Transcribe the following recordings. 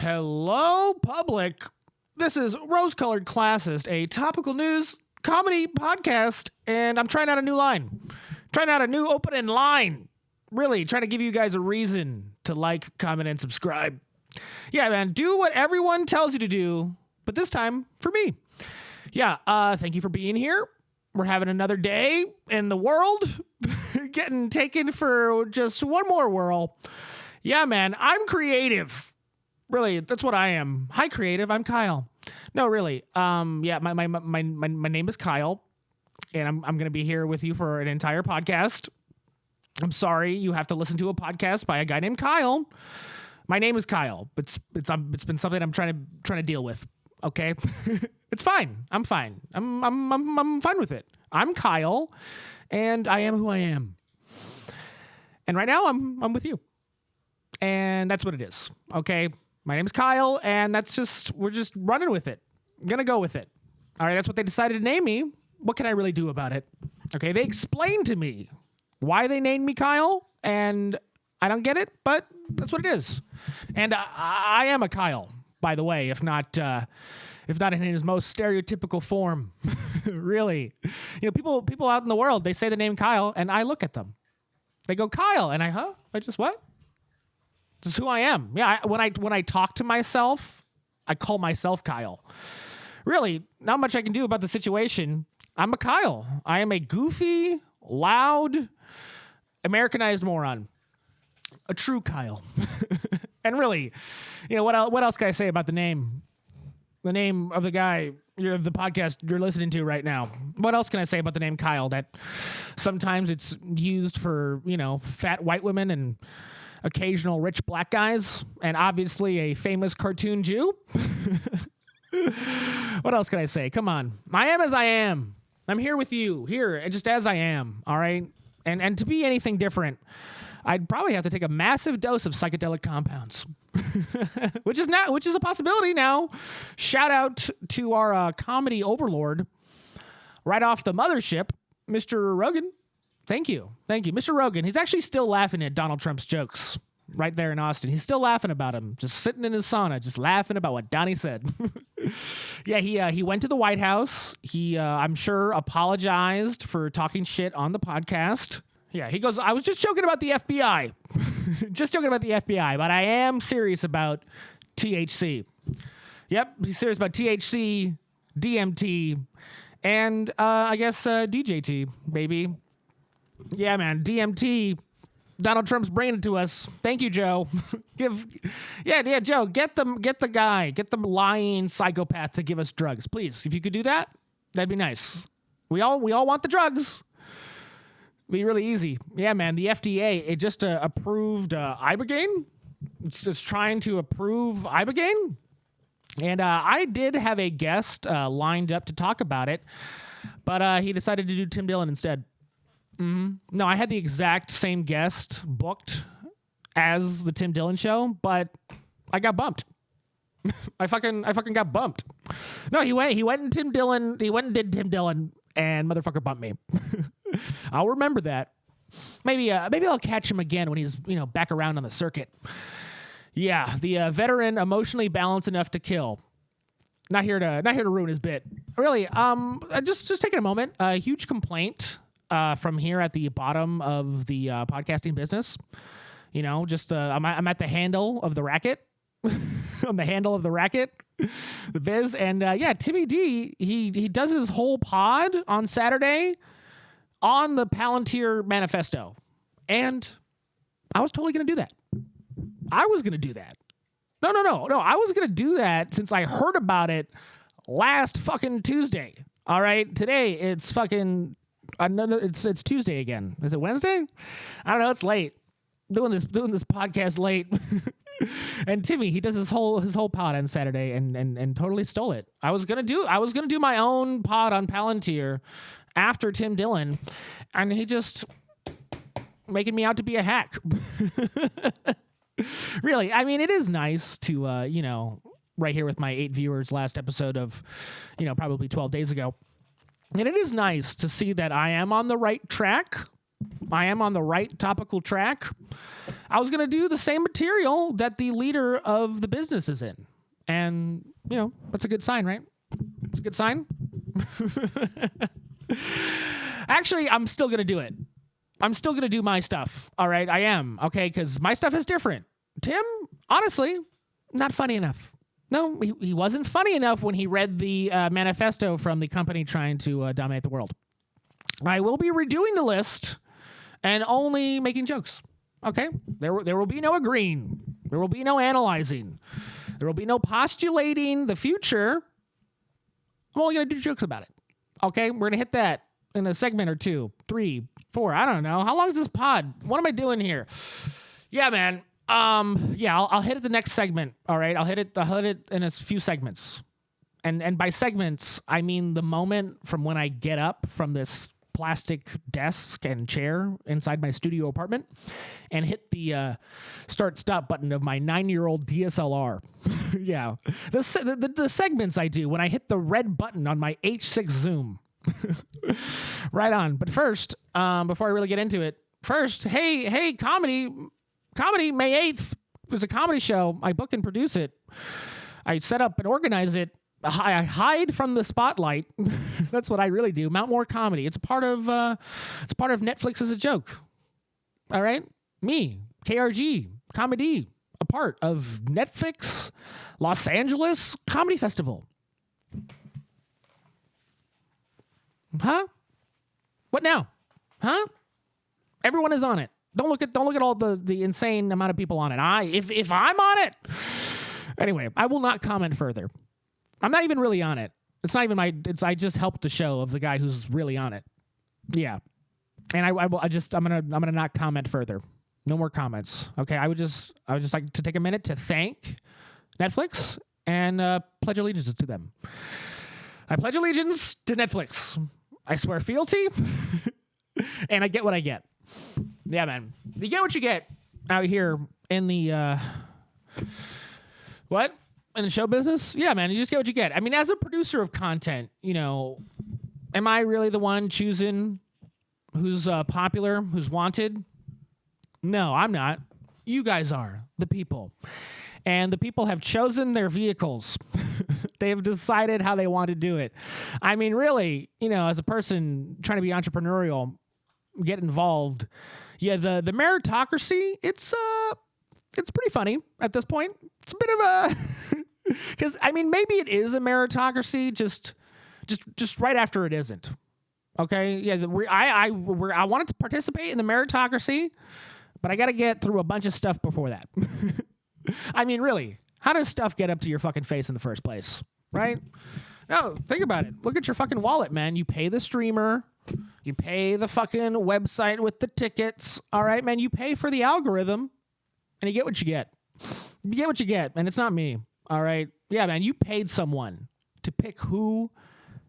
Hello, public. This is Rose-Colored Classist, a topical news comedy podcast, and I'm trying out a new line. Trying out a new opening line. Really, trying to give you guys a reason to like, comment, and subscribe. Yeah, man, do what everyone tells you to do, but this time for me. Yeah, thank you for being here. We're having another day in the world, getting taken for just one more whirl. Yeah, man, I'm creative. Really, that's what I am. Hi, creative. I'm Kyle. No, really. Yeah, my name is Kyle, and I'm gonna be here with you for an entire podcast. I'm sorry you have to listen to a podcast by a guy named Kyle. My name is Kyle. It's been something I'm trying to deal with. Okay, it's fine. I'm fine. I'm fine with it. I'm Kyle, and I am who I am. And right now, I'm with you, and that's what it is. Okay. My name's Kyle, and we're just running with it. I'm gonna go with it. All right, that's what they decided to name me. What can I really do about it? Okay, they explained to me why they named me Kyle, and I don't get it, but that's what it is. And I am a Kyle, by the way, if not in his most stereotypical form. Really, people out in the world, they say the name Kyle, and I look at them. They go Kyle, and I just what? This is who I am. Yeah, when I talk to myself, I call myself Kyle. Really, not much I can do about the situation. I'm a Kyle. I am a goofy, loud, Americanized moron. A true Kyle. And really, what else can I say about the name? The name of the guy, of the podcast you're listening to right now. What else can I say about the name Kyle? That sometimes it's used for, fat white women and occasional rich black guys, and obviously a famous cartoon Jew. What else can I say? Come on. I am as I am. I'm here with you, here, just as I am, all right? And to be anything different, I'd probably have to take a massive dose of psychedelic compounds, which is a possibility now. Shout out to our comedy overlord right off the mothership, Mr. Rogan. Thank you. Mr. Rogan, he's actually still laughing at Donald Trump's jokes right there in Austin. He's still laughing about him, just sitting in his sauna, just laughing about what Donny said. Yeah, he went to the White House. He, I'm sure, apologized for talking shit on the podcast. Yeah, he goes, I was just joking about the FBI. Just joking about the FBI, but I am serious about THC. Yep, he's serious about THC, DMT, and I guess DJT, baby. Yeah, man, DMT. Donald Trump's bringing it to us. Thank you, Joe. Joe, get the lying psychopath to give us drugs, please. If you could do that, that'd be nice. We all want the drugs. Be really easy. Yeah, man. The FDA, it just approved Ibogaine. It's just trying to approve Ibogaine, and I did have a guest lined up to talk about it, but he decided to do Tim Dillon instead. Mm-hmm. No, I had the exact same guest booked as the Tim Dillon show, but I got bumped. I fucking got bumped. No, he went and did Tim Dillon, and motherfucker bumped me. I'll remember that. Maybe I'll catch him again when he's back around on the circuit. Yeah, the veteran, emotionally balanced enough to kill. Not here to ruin his bit. Really, just taking a moment. A huge complaint. From here at the bottom of the podcasting business, I'm at the handle of the racket. On the handle of the racket, the biz, and Timmy D, he does his whole pod on Saturday on the Palantir manifesto, and I was totally gonna do that. I was gonna do that. No. I was gonna do that since I heard about it last fucking Tuesday. All right, today it's fucking. It's Tuesday again. Is it Wednesday? I don't know. It's late. Doing this podcast late. And Timmy, he does his whole pod on Saturday and totally stole it. I was gonna do my own pod on Palantir after Tim Dillon, and he just making me out to be a hack. Really, I mean, it is nice to right here with my 8 viewers last episode of probably 12 days ago. And it is nice to see that I am on the right track. I am on the right topical track. I was going to do the same material that the leader of the business is in. And, that's a good sign, right? It's a good sign. Actually, I'm still going to do it. I'm still going to do my stuff. All right, I am. Okay, because my stuff is different. Tim, honestly, not funny enough. No, he wasn't funny enough when he read the manifesto from the company trying to dominate the world. I will be redoing the list and only making jokes. Okay? There will be no agreeing. There will be no analyzing. There will be no postulating the future. I'm only going to do jokes about it. Okay? We're going to hit that in a segment or 2, 3, 4. I don't know. How long is this pod? What am I doing here? Yeah, man. I'll hit it the next segment. All right? I'll hit it in a few segments. And by segments, I mean the moment from when I get up from this plastic desk and chair inside my studio apartment and hit the start-stop button of my 9-year-old DSLR. Yeah. The segments I do when I hit the red button on my H6 Zoom. Right on. But first, before I really get into it, hey, comedy, May 8th. There's a comedy show. I book and produce it. I set up and organize it. I hide from the spotlight. That's what I really do. Mount More Comedy. It's part of Netflix as a joke. All right? Me, KRG, comedy, a part of Netflix Los Angeles Comedy Festival. Huh? What now? Huh? Everyone is on it. Don't look at all the insane amount of people on it. If I'm on it. Anyway, I will not comment further. I'm not even really on it. It's not even I just helped the show of the guy who's really on it. Yeah. And I'm gonna not comment further. No more comments. Okay. I would just like to take a minute to thank Netflix and pledge allegiance to them. I pledge allegiance to Netflix. I swear fealty. And I get what I get. Yeah, man. You get what you get out here in the what? In the show business? Yeah, man, you just get what you get. I mean, as a producer of content, am I really the one choosing who's popular, who's wanted? No, I'm not. You guys are, the people. And the people have chosen their vehicles. They have decided how they want to do it. I mean, really, as a person trying to be entrepreneurial, get involved. Yeah, the meritocracy, it's pretty funny at this point. It's a bit of a because maybe it is a meritocracy just right after it isn't. Okay, yeah, I wanted to participate in the meritocracy, but I got to get through a bunch of stuff before that. I mean, really, how does stuff get up to your fucking face in the first place, right? No, think about it. Look at your fucking wallet, man. You pay the streamer. You pay the fucking website with the tickets. All right, man. You pay for the algorithm, and you get what you get. You get what you get, and it's not me. All right? Yeah, man. You paid someone to pick who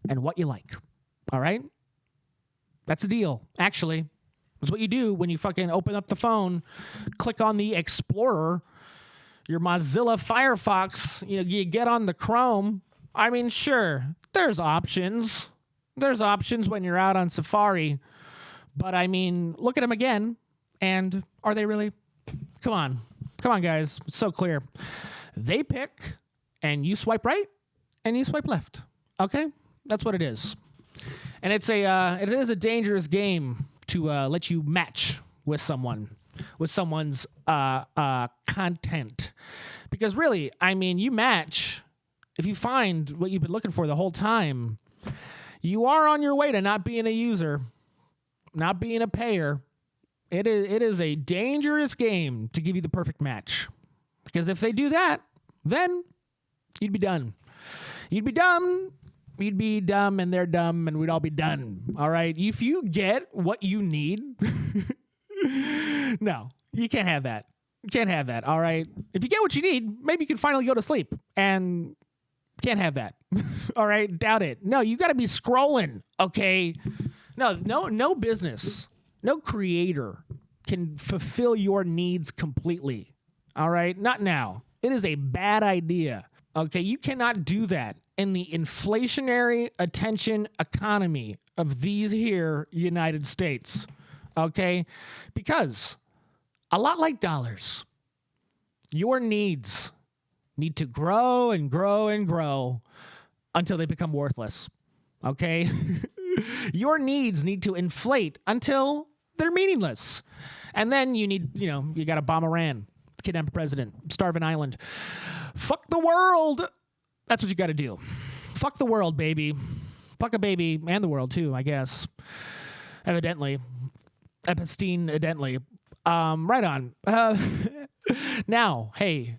and what you like. All right? That's the deal, actually. That's what you do when you fucking open up the phone, click on the Explorer, your Mozilla Firefox, you get on the Chrome. I mean, sure, there's options. There's options when you're out on Safari. But, I mean, look at them again. And are they really? Come on. Come on, guys. It's so clear. They pick, and you swipe right, and you swipe left. Okay? That's what it is. And it is a dangerous game to let you match with someone's content. Because really, I mean, you match, if you find what you've been looking for the whole time, you are on your way to not being a user, not being a payer. It is a dangerous game to give you the perfect match. Because if they do that, then you'd be done. You'd be dumb. You'd be dumb, and they're dumb, and we'd all be done. All right? If you get what you need, no, you can't have that. You can't have that, all right? If you get what you need, maybe you can finally go to sleep, and can't have that. All right? Doubt it. No, you got to be scrolling, okay? No business, no creator can fulfill your needs completely, all right? Not now. It is a bad idea, okay? You cannot do that in the inflationary attention economy of these here United States, Okay? Because a lot like dollars, your needs need to grow and grow and grow until they become worthless. Okay? Your needs need to inflate until they're meaningless. And then you need, you got to bomb Iran, kidnap a president, starve an island. Fuck the world. That's what you got to do. Fuck the world, baby. Fuck a baby and the world, too, I guess. Evidently. Right on. Now, hey,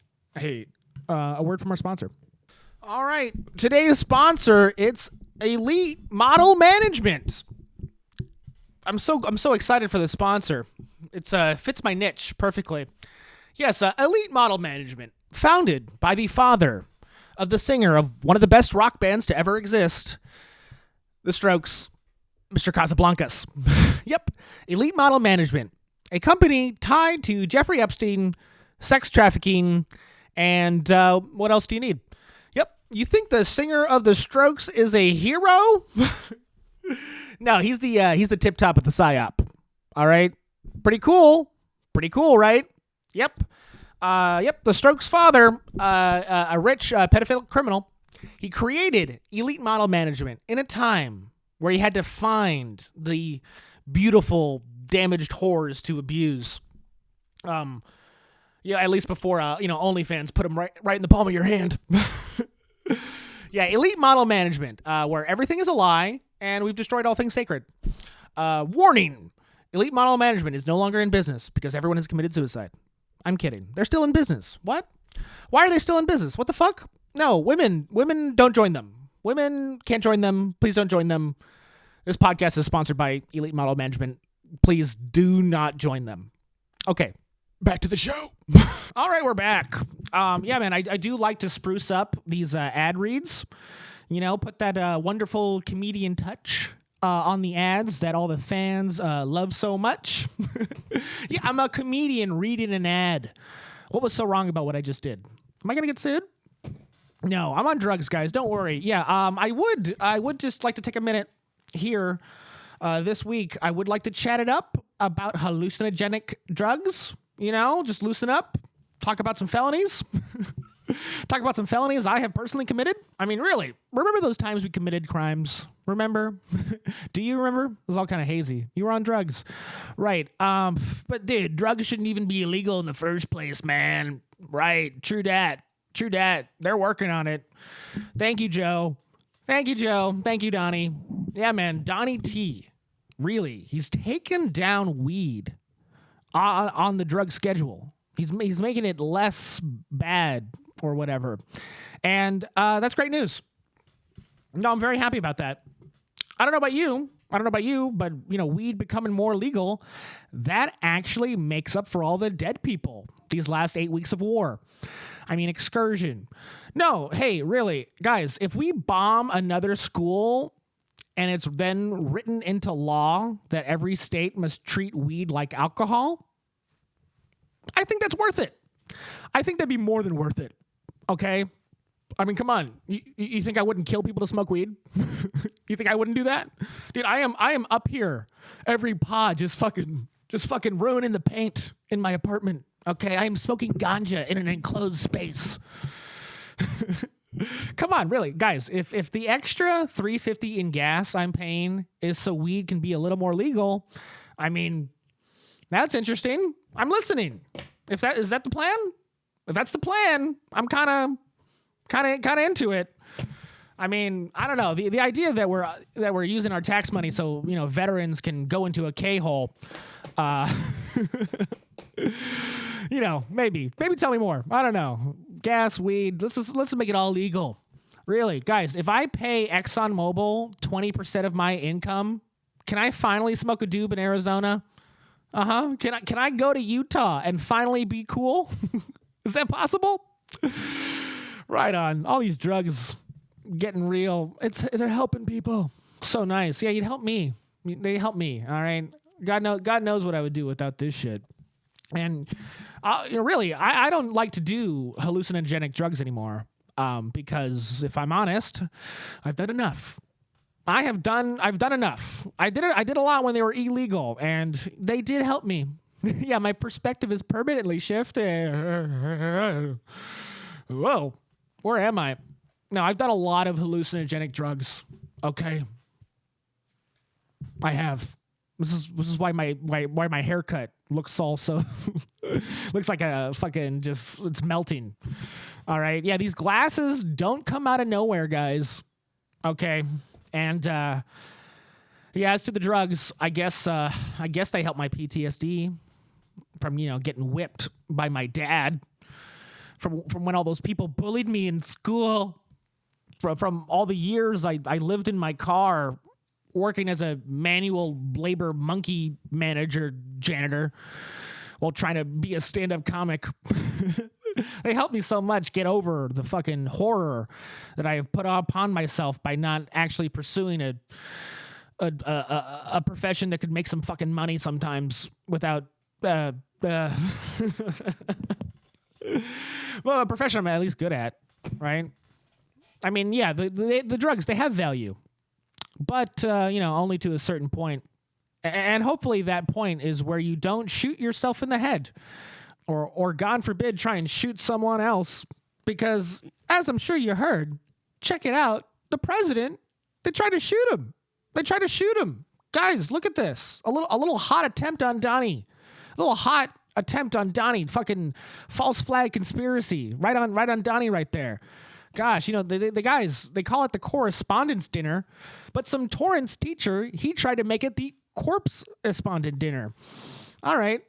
a word from our sponsor. All right. Today's sponsor, it's Elite Model Management. I'm so excited for the sponsor. It's fits my niche perfectly. Yes, Elite Model Management, founded by the father of the singer of one of the best rock bands to ever exist, The Strokes, Mr. Casablancas. Yep, Elite Model Management, a company tied to Jeffrey Epstein, sex trafficking, and what else do you need? Yep, you think the singer of The Strokes is a hero? No, he's the tip top of the psyop. All right, pretty cool, right? Yep. The Strokes' father, a rich pedophilic criminal, he created Elite Model Management in a time where he had to find the beautiful, damaged whores to abuse. At least before, OnlyFans put them right in the palm of your hand. Yeah, Elite Model Management, where everything is a lie and we've destroyed all things sacred. Warning, Elite Model Management is no longer in business because everyone has committed suicide. I'm kidding. They're still in business. What? Why are they still in business? What the fuck? No, women don't join them. Women can't join them. Please don't join them. This podcast is sponsored by Elite Model Management. Please do not join them. Okay, back to the show. All right, we're back. Yeah, man, I do like to spruce up these ad reads. Put that wonderful comedian touch on the ads that all the fans love so much. Yeah, I'm a comedian reading an ad. What was so wrong about what I just did? Am I going to get sued? No, I'm on drugs, guys. Don't worry. Yeah, I would just like to take a minute here this week. I would like to chat it up about hallucinogenic drugs. Just loosen up. Talk about some felonies. Talk about some felonies I have personally committed. I mean, really, remember those times we committed crimes? Remember? Do you remember? It was all kind of hazy. You were on drugs. Right. But dude, drugs shouldn't even be illegal in the first place, man. Right. True dat. They're working on it. Thank you, Joe. Thank you, Donny. Yeah, man. Donny T. Really, he's taken down weed on the drug schedule. He's making it less bad or whatever. And that's great news. No, I'm very happy about that. I don't know about you, but weed becoming more legal, that actually makes up for all the dead people these last 8 weeks of war. I mean, excursion. No, hey, really, guys, if we bomb another school and it's then written into law that every state must treat weed like alcohol, I think that's worth it. I think that'd be more than worth it. Okay? I mean, come on. You think I wouldn't kill people to smoke weed? You think I wouldn't do that? Dude, I am up here every pod just fucking ruining the paint in my apartment. Okay? I am smoking ganja in an enclosed space. Come on, really. Guys, if the extra $3.50 in gas I'm paying is so weed can be a little more legal, I mean, that's interesting. I'm listening. Is that the plan? If that's the plan, I'm kind of into it. I mean, I don't know. The idea that we're using our tax money so veterans can go into a K-hole. Maybe tell me more. I don't know. Gas, weed. Let's make it all legal. Really, guys. If I pay ExxonMobil 20% of my income, can I finally smoke a doob in Arizona? Can I go to Utah and finally be cool? Is that possible? Right on. All these drugs getting real. They're helping people. So nice. Yeah, you'd help me. They help me. All right. God knows what I would do without this shit. And really, I don't like to do hallucinogenic drugs anymore. Because if I'm honest, I've done enough. I've done enough. I did a lot when they were illegal, and they did help me. Yeah, my perspective is permanently shifted. Whoa, where am I? No, I've done a lot of hallucinogenic drugs. Okay, I have. This is why my haircut looks all so looks like a fucking just it's melting. All right, yeah, these glasses don't come out of nowhere, guys. Okay, and yeah, as to the drugs, I guess they help my PTSD from getting whipped by my dad from when all those people bullied me in school. From all the years I lived in my car working as a manual labor monkey manager janitor while trying to be a stand-up comic. They helped me so much get over the fucking horror that I have put upon myself by not actually pursuing a profession that could make some fucking money sometimes without well, a profession I'm at least good at, right? I mean, yeah, the drugs, they have value, but, only to a certain point. And hopefully that point is where you don't shoot yourself in the head or God forbid, try and shoot someone else. Because as I'm sure you heard, check it out, the president, they tried to shoot him. Guys, look at this. A little hot attempt on Donny. Fucking false flag conspiracy. Right on Donny right there. Gosh, the guys, they call it the correspondence dinner, but some Torrance teacher, he tried to make it the corpse-respondent dinner. All right.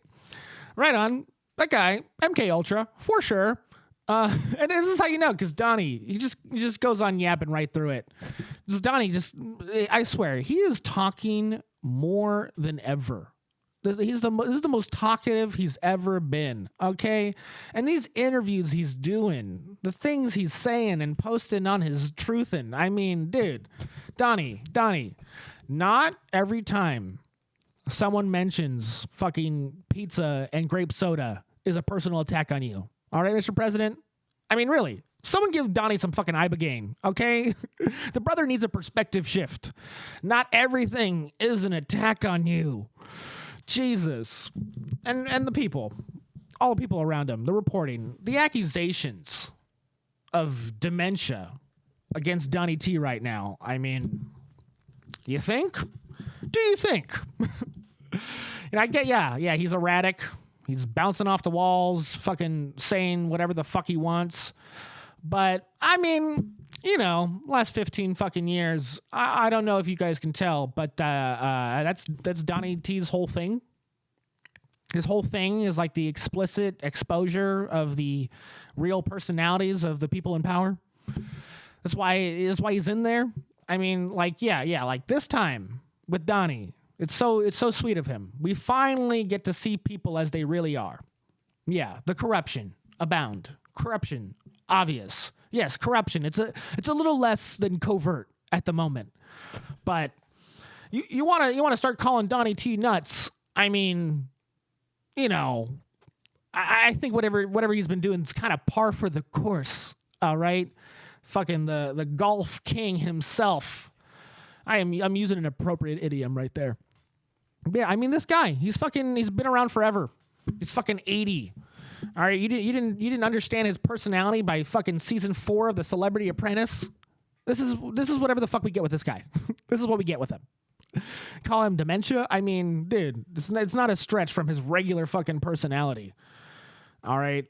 Right on. That guy, MK Ultra, for sure. And this is how you know, because Donny, he just goes on yapping right through it. Donny I swear, he is talking more than ever. This is the most talkative he's ever been, okay? And these interviews he's doing, the things he's saying and posting on his truthin', I mean, dude, Donny, not every time someone mentions fucking pizza and grape soda is a personal attack on you. All right, Mr. President? I mean, really, someone give Donny some fucking Ibogaine, okay? The brother needs a perspective shift. Not everything is an attack on you. Jesus. And the people. All the people around him. The reporting. The accusations of dementia against Donny T right now. I mean, you think? Do you think? I get, yeah, he's erratic. He's bouncing off the walls, fucking saying whatever the fuck he wants. But, I mean, last 15 fucking years, I don't know if you guys can tell, but that's Donny T's whole thing. His whole thing is like the explicit exposure of the real personalities of the people in power. That's why he's in there. I mean, like, yeah, like this time with Donny, it's so sweet of him. We finally get to see people as they really are. Yeah, the corruption abound. Corruption obvious. Yes, corruption. It's a little less than covert at the moment. But you want to start calling Donny T nuts. I mean, I think whatever he's been doing is kind of par for the course. All right, fucking the golf king himself. I'm using an appropriate idiom right there. Yeah, I mean this guy. He's been around forever. He's fucking 80. All right, you didn't understand his personality by fucking season 4 of The Celebrity Apprentice. This is whatever the fuck we get with this guy. This is what we get with him. Call him dementia? I mean, dude, it's not a stretch from his regular fucking personality. All right.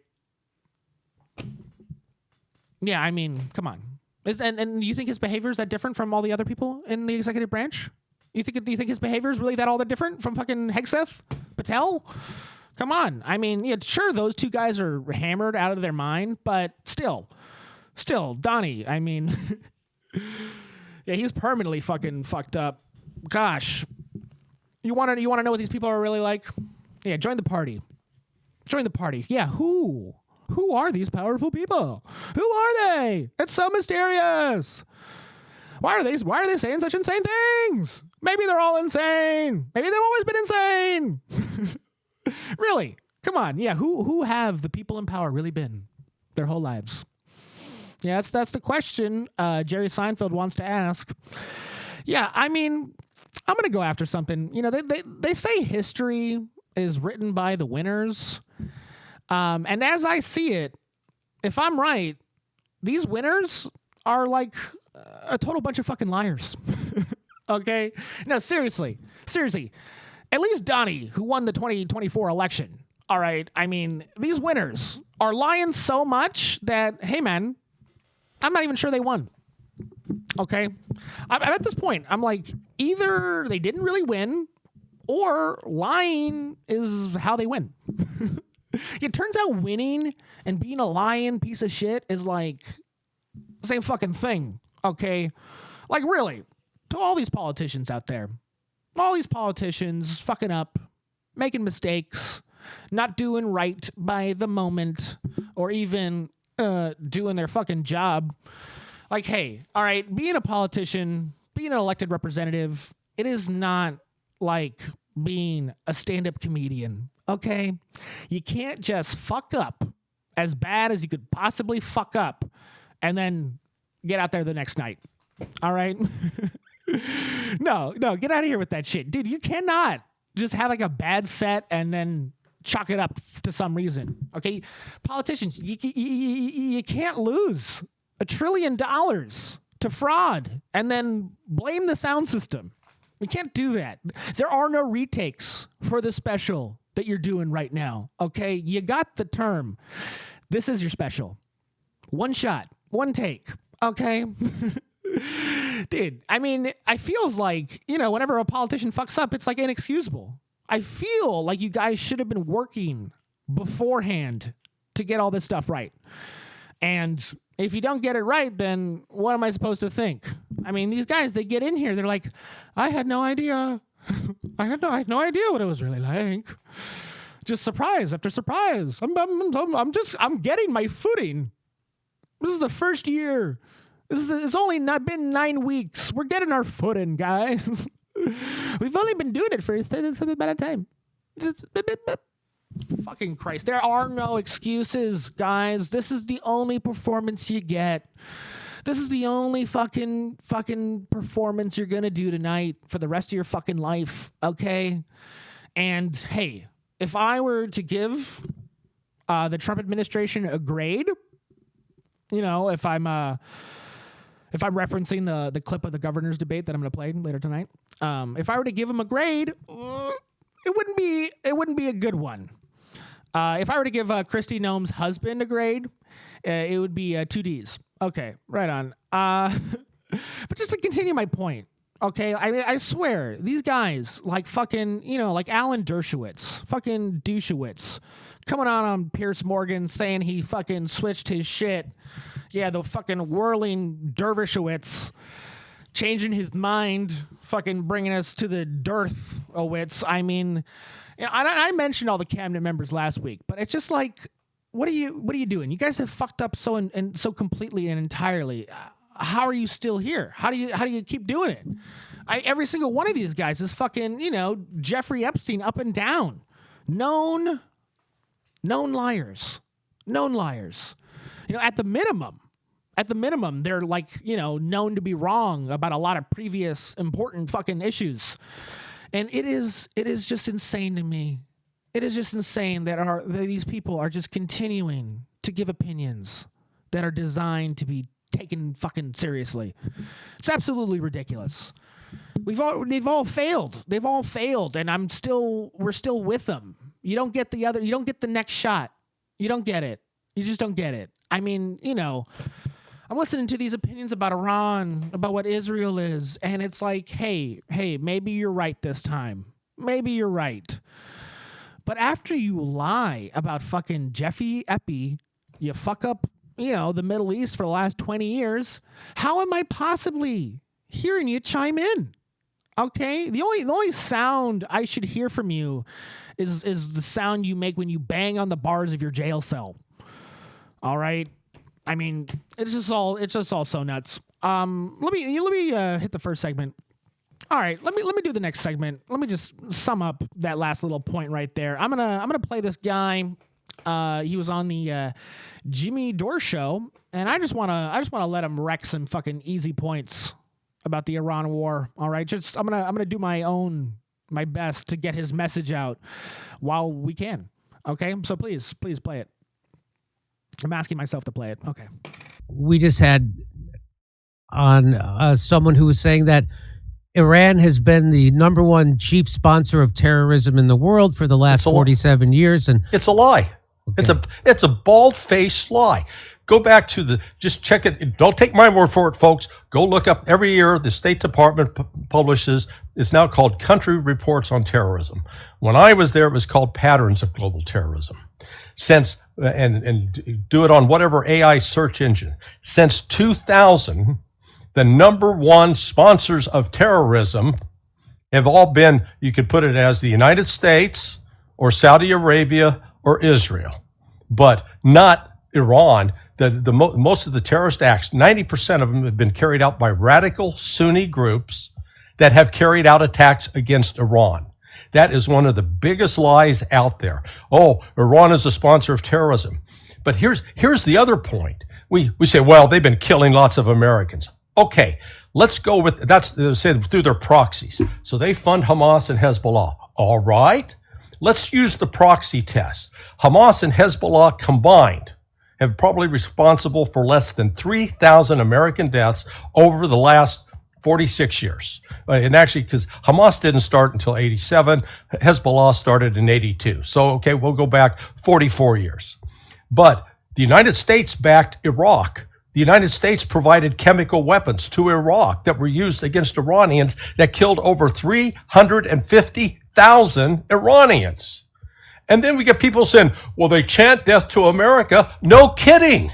Yeah, I mean, come on. And you think his behavior is that different from all the other people in the executive branch? Do you think his behavior is really that different from fucking Hegseth Patel? Come on. I mean, yeah, sure, those two guys are hammered out of their mind, but still, Donny, I mean, yeah, he's permanently fucking fucked up. Gosh. You want to know what these people are really like? Yeah, join the party. Yeah, who? Who are these powerful people? Who are they? It's so mysterious. Why are they saying such insane things? Maybe they're all insane. Maybe they've always been insane. Really? Come on. Yeah, who have the people in power really been their whole lives? Yeah, that's the question Jerry Seinfeld wants to ask. Yeah, I mean, I'm gonna go after something. You know, they say history is written by the winners, and as I see it, if I'm right, these winners are like a total bunch of fucking liars. Okay, no, seriously. At least Donny, who won the 2024 election. All right, I mean, these winners are lying so much that, hey, man, I'm not even sure they won. Okay, I'm at this point. I'm like, either they didn't really win, or lying is how they win. It turns out winning and being a lying piece of shit is like the same fucking thing. Okay, like really, to all these politicians out there, all these politicians fucking up, making mistakes, not doing right by the moment, or even doing their fucking job. Like, hey, all right, being a politician, being an elected representative, it is not like being a stand-up comedian, okay? You can't just fuck up as bad as you could possibly fuck up and then get out there the next night, all right? No, get out of here with that shit. Dude, you cannot just have like a bad set and then chalk it up to some reason, okay? Politicians, you can't lose $1 trillion to fraud and then blame the sound system. We can't do that. There are no retakes for the special that you're doing right now, okay? You got the term. This is your special. One shot, one take, okay? Dude, I mean, I feels like, you know, whenever a politician fucks up, it's like inexcusable. I feel like you guys should have been working beforehand to get all this stuff right. And if you don't get it right, then what am I supposed to think? I mean, these guys, they get in here, they're like, I had no idea. I had no idea what it was really like. Just surprise after surprise. I'm getting my footing. This is the first year. It's only not been 9 weeks. We're getting our footing, guys. We've only been doing it for a amount of time. Fucking Christ. There are no excuses, guys. This is the only performance you get. This is the only fucking performance you're gonna do tonight for the rest of your fucking life, okay? And hey, if I were to give the Trump administration a grade, you know, if I'm referencing the clip of the governor's debate that I'm gonna play later tonight, if I were to give him a grade, it wouldn't be a good one. If I were to give Kristi Noem's husband a grade, it would be 2 Ds. Okay, right on. But just to continue my point, okay, I swear, these guys, like fucking, you know, like Alan Dershowitz, fucking Douchewitz, coming on Piers Morgan saying he fucking switched his shit. Yeah, the fucking whirling Dervishowitz, changing his mind, fucking bringing us to the Dearthowitz. I mean, you know, I mentioned all the cabinet members last week, but it's just like, what are you doing? You guys have fucked up so completely and entirely. How are you still here? How do you keep doing it? Every single one of these guys is fucking, you know, Jeffrey Epstein up and down. Known liars. You know, at the minimum, they're like, you know, known to be wrong about a lot of previous important fucking issues. And it is just insane to me. It is just insane that these people are just continuing to give opinions that are designed to be taken fucking seriously. It's absolutely ridiculous. They've all failed. They've all failed, and we're still with them. You don't get the next shot. You don't get it. You just don't get it. I mean, you know, I'm listening to these opinions about Iran, about what Israel is, and it's like, hey, maybe you're right this time. Maybe you're right. But after you lie about fucking Jeffy Epi, you fuck up, you know, the Middle East for the last 20 years, how am I possibly hearing you chime in? Okay? The only sound I should hear from you is the sound you make when you bang on the bars of your jail cell. All right? I mean, it's just all so nuts. Let me hit the first segment. All right, let me do the next segment. Let me just sum up that last little point right there. I'm gonna play this guy. He was on the Jimmy Dore show, and I just wanna let him wreck some fucking easy points about the Iran war. All right, just I'm gonna do my best to get his message out while we can. Okay, so please play it. I'm asking myself to play it. Okay. We just had on someone who was saying that Iran has been the number one chief sponsor of terrorism in the world for the last 47 years, and it's a lie. Okay. It's a bald-faced lie. Go back to just check it. Don't take my word for it, folks. Go look up every year. The State Department publishes, it's now called Country Reports on Terrorism. When I was there, it was called Patterns of Global Terrorism. And do it on whatever AI search engine. Since 2000, the number one sponsors of terrorism have all been, you could put it as the United States or Saudi Arabia or Israel, but not Iran. Most of the terrorist acts, 90% of them have been carried out by radical Sunni groups that have carried out attacks against Iran. That is one of the biggest lies out there. Oh, Iran is a sponsor of terrorism. But here's the other point. We say, well, they've been killing lots of Americans. Okay, let's go with, that's say through their proxies. So they fund Hamas and Hezbollah. All right, let's use the proxy test. Hamas and Hezbollah combined have probably responsible for less than 3,000 American deaths over the last 46 years. And actually, because Hamas didn't start until 87, Hezbollah started in 82. So, okay, we'll go back 44 years. But the United States backed Iraq. The United States provided chemical weapons to Iraq that were used against Iranians that killed over 350,000 Iranians. And then we get people saying, well, they chant death to America. No kidding.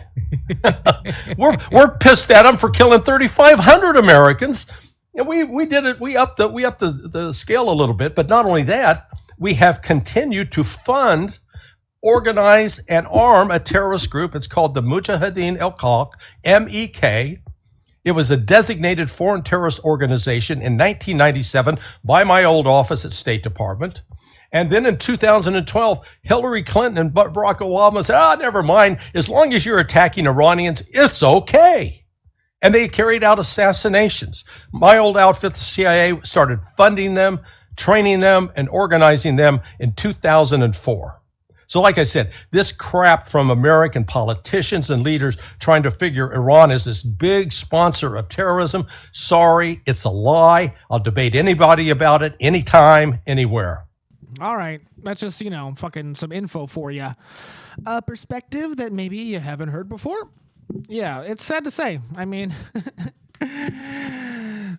We're pissed at them for killing 3,500 Americans. And we did it. We upped the scale a little bit. But not only that, we have continued to fund, organize, and arm a terrorist group. It's called the Mujahideen al-Haq, MEK. It was a designated foreign terrorist organization in 1997 by my old office at State Department. And then in 2012, Hillary Clinton and Barack Obama said, never mind. As long as you're attacking Iranians, it's okay. And they carried out assassinations. My old outfit, the CIA, started funding them, training them, and organizing them in 2004. So like I said, this crap from American politicians and leaders trying to figure Iran is this big sponsor of terrorism. Sorry, it's a lie. I'll debate anybody about it, anytime, anywhere. All right, that's just, fucking some info for you. A perspective that maybe you haven't heard before. Yeah, it's sad to say. I mean,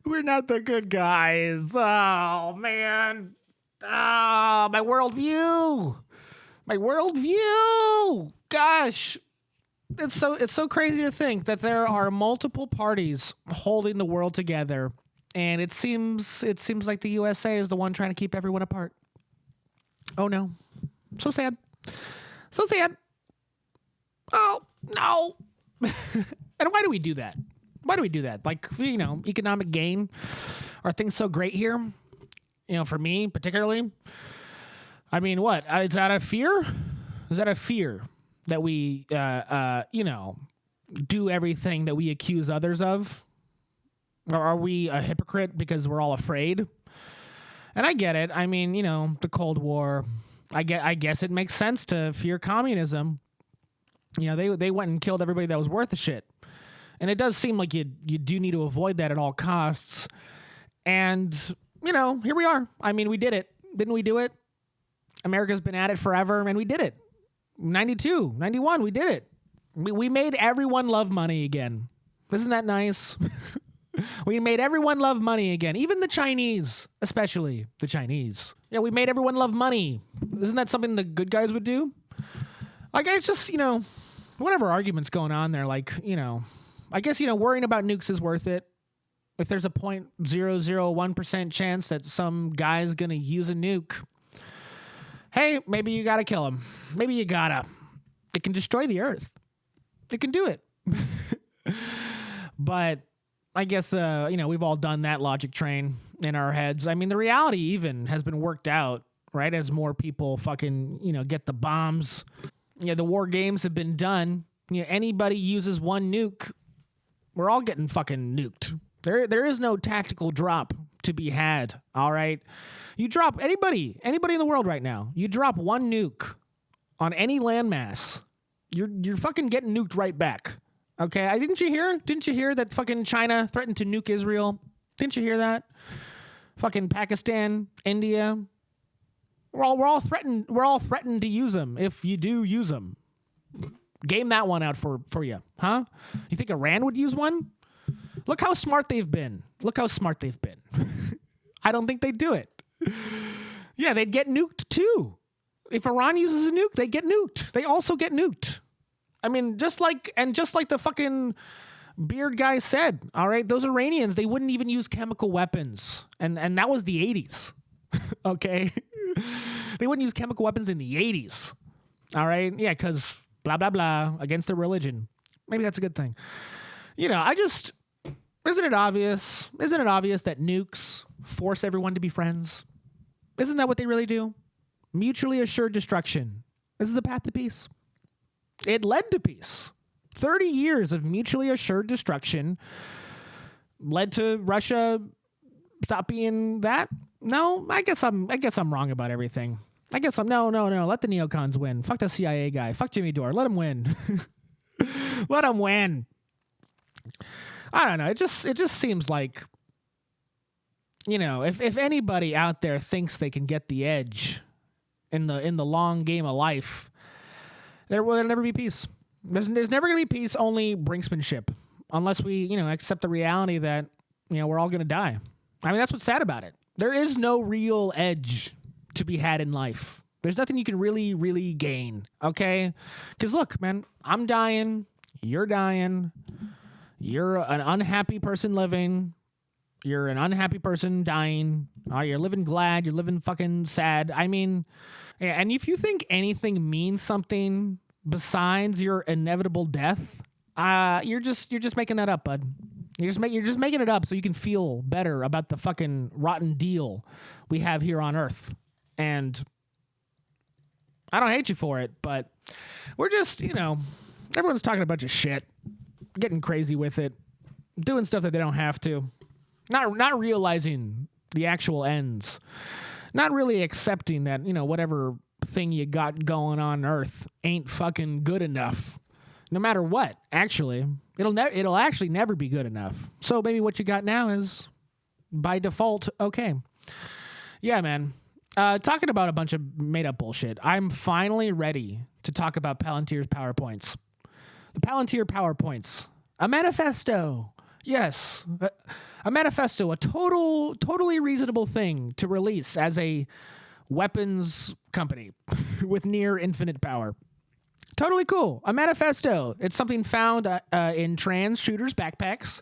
we're not the good guys. Oh, man. Ah, my worldview. Gosh. It's so crazy to think that there are multiple parties holding the world together, and it seems like the USA is the one trying to keep everyone apart. Oh no. So sad. Oh no. And why do we do that? Like, economic gain? Are things so great here? For me particularly? I mean, what? Is that a fear? Is that a fear that we, do everything that we accuse others of? Or are we a hypocrite because we're all afraid? And I get it. I mean, the Cold War, I guess it makes sense to fear communism. They went and killed everybody that was worth a shit. And it does seem like you do need to avoid that at all costs. And, here we are. I mean, we did it. Didn't we do it? America's been at it forever, and we did it. 92, 91, we did it. We made everyone love money again. Isn't that nice? We made everyone love money again. Even the Chinese, especially the Chinese. Yeah, we made everyone love money. Isn't that something the good guys would do? Like, it's just, whatever argument's going on there, like, I guess, worrying about nukes is worth it. If there's a 0.001% chance that some guy's going to use a nuke, hey, maybe you got to kill him. Maybe you got to. It can destroy the earth. It can do it. But I guess, we've all done that logic train in our heads. I mean, the reality even has been worked out, right? As more people fucking, get the bombs. The war games have been done. Anybody uses one nuke, we're all getting fucking nuked. There is no tactical drop to be had. All right, you drop anybody in the world right now. You drop one nuke on any landmass, you're fucking getting nuked right back. Okay, didn't you hear that fucking China threatened to nuke Israel? Didn't you hear that? Fucking Pakistan, India. We're all threatened to use them if you do use them. Game that one out for you, huh? You think Iran would use one? Look how smart they've been. I don't think they'd do it. Yeah, they'd get nuked too. If Iran uses a nuke, they get nuked. They also get nuked. I mean, just like the fucking Beard guy said, all right, those Iranians, they wouldn't even use chemical weapons. And that was the 80s. Okay? They wouldn't use chemical weapons in the 80s. All right? Yeah, because blah, blah, blah, against their religion. Maybe that's a good thing. You know, isn't it obvious? Isn't it obvious that nukes force everyone to be friends? Isn't that what they really do? Mutually assured destruction. This is the path to peace. It led to peace. 30 years of mutually assured destruction led to Russia stop being that. No, I guess I'm wrong about everything. No. Let the neocons win. Fuck the CIA guy. Fuck Jimmy Dore. Let him win. Let him win. I don't know. It just seems like, you know, if anybody out there thinks they can get the edge in the long game of life, there will never be peace. There's never going to be peace, only brinksmanship, unless we, you know, accept the reality that, you know, we're all going to die. I mean, that's what's sad about it. There is no real edge to be had in life. There's nothing you can really, really gain, okay? Because look, man, I'm dying. You're dying. You're an unhappy person living. You're an unhappy person dying. You're living glad. You're living fucking sad. I mean, and if you think anything means something besides your inevitable death, you're just making that up, bud. You're just making it up so you can feel better about the fucking rotten deal we have here on Earth. And I don't hate you for it, but we're just, you know, everyone's talking a bunch of shit, getting crazy with it, doing stuff that they don't have to, not realizing the actual ends, not really accepting that, you know, whatever thing you got going on Earth ain't fucking good enough. No matter what, actually, it'll actually never be good enough. So maybe what you got now is by default okay. Yeah, man. Talking about a bunch of made up bullshit. I'm finally ready to talk about Palantir's PowerPoints. The Palantir PowerPoints. A manifesto. Yes. A manifesto, a totally reasonable thing to release as a weapons company with near infinite power. Totally cool. A manifesto. It's something found in trans shooters' backpacks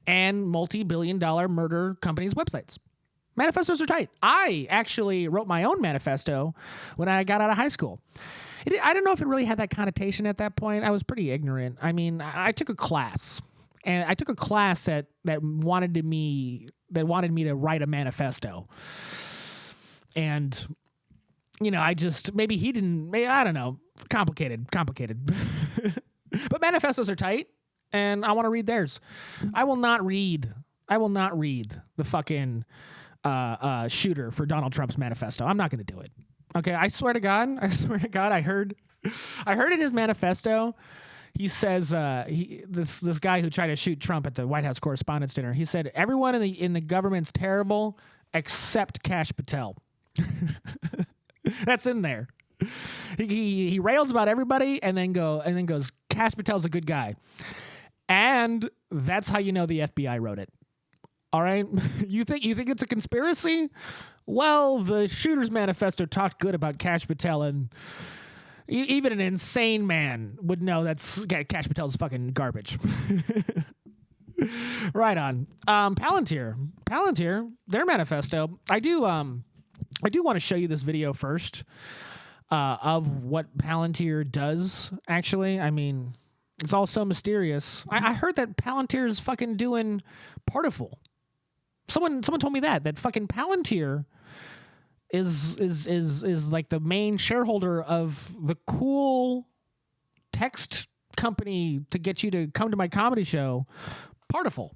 and multi-billion-dollar murder companies' websites. Manifestos are tight. I actually wrote my own manifesto when I got out of high school. I don't know if it really had that connotation at that point. I was pretty ignorant. I mean, I took a class, and I took a class that wanted me to write a manifesto. And, you know, I don't know. Complicated. But manifestos are tight, and I want to read theirs. I will not read the fucking shooter for Donald Trump's manifesto. I'm not going to do it. Okay, I swear to God, I heard in his manifesto, he says this guy who tried to shoot Trump at the White House Correspondents' Dinner. He said everyone in the government's terrible except Kash Patel. That's in there. He rails about everybody and then goes, Kash Patel's a good guy. And that's how you know the FBI wrote it. All right? You think it's a conspiracy? Well, the shooter's manifesto talked good about Kash Patel, and even an insane man would know that's Kash Patel's fucking garbage. Right on. Palantir, their manifesto. I do want to show you this video first of what Palantir does, actually. I mean, it's all so mysterious. I heard that Palantir is fucking doing Partiful. Someone told me that fucking Palantir is like the main shareholder of the cool text company to get you to come to my comedy show, Partiful.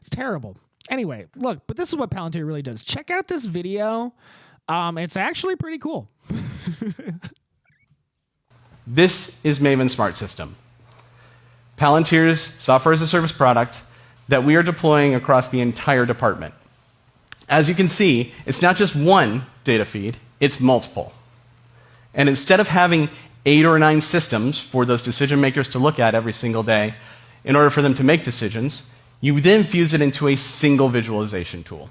It's terrible. Anyway, look, but this is what Palantir really does. Check out this video. It's actually pretty cool. This is Maven Smart System, Palantir's software as a service product that we are deploying across the entire department. As you can see, it's not just one data feed, it's multiple. And instead of having 8 or 9 systems for those decision makers to look at every single day in order for them to make decisions, you then fuse it into a single visualization tool.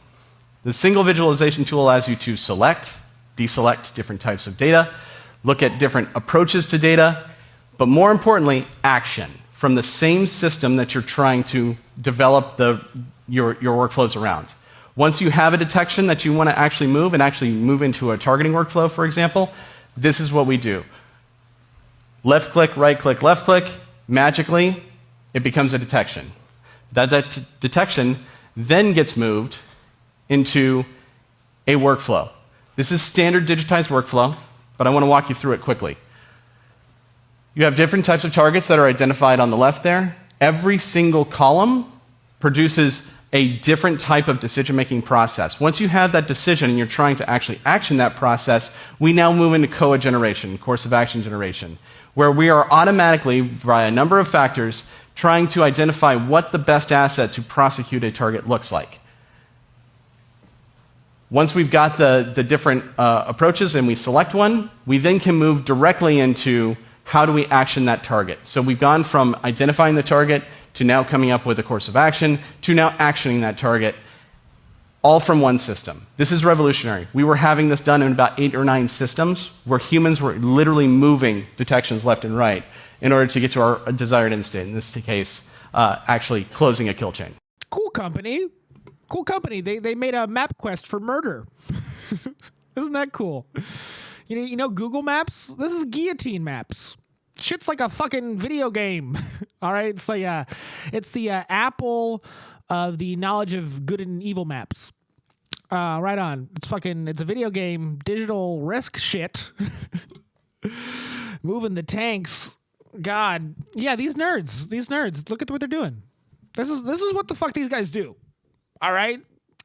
The single visualization tool allows you to select, deselect different types of data, look at different approaches to data, but more importantly, action from the same system that you're trying to develop your workflows around. Once you have a detection that you want to actually move into a targeting workflow, for example, this is what we do. Left click, right click, left click, magically, it becomes a detection. That detection then gets moved into a workflow. This is standard digitized workflow, but I want to walk you through it quickly. You have different types of targets that are identified on the left there. Every single column produces a different type of decision-making process. Once you have that decision and you're trying to actually action that process, we now move into COA generation, course of action generation, where we are automatically, via a number of factors, trying to identify what the best asset to prosecute a target looks like. Once we've got the different approaches and we select one, we then can move directly into how do we action that target. So we've gone from identifying the target to now coming up with a course of action to now actioning that target, all from one system. This is revolutionary. We were having this done in about 8 or 9 systems where humans were literally moving detections left and right in order to get to our desired end state, in this case, actually closing a kill chain. Cool company. Cool company. They made a map quest for murder. Isn't that cool? You know Google Maps? This is guillotine maps. Shit's like a fucking video game. All right? It's like it's the Apple of the knowledge of good and evil maps. Right on. It's a video game, digital risk shit. Moving the tanks. God. Yeah, these nerds. Look at what they're doing. This is what the fuck these guys do. All right?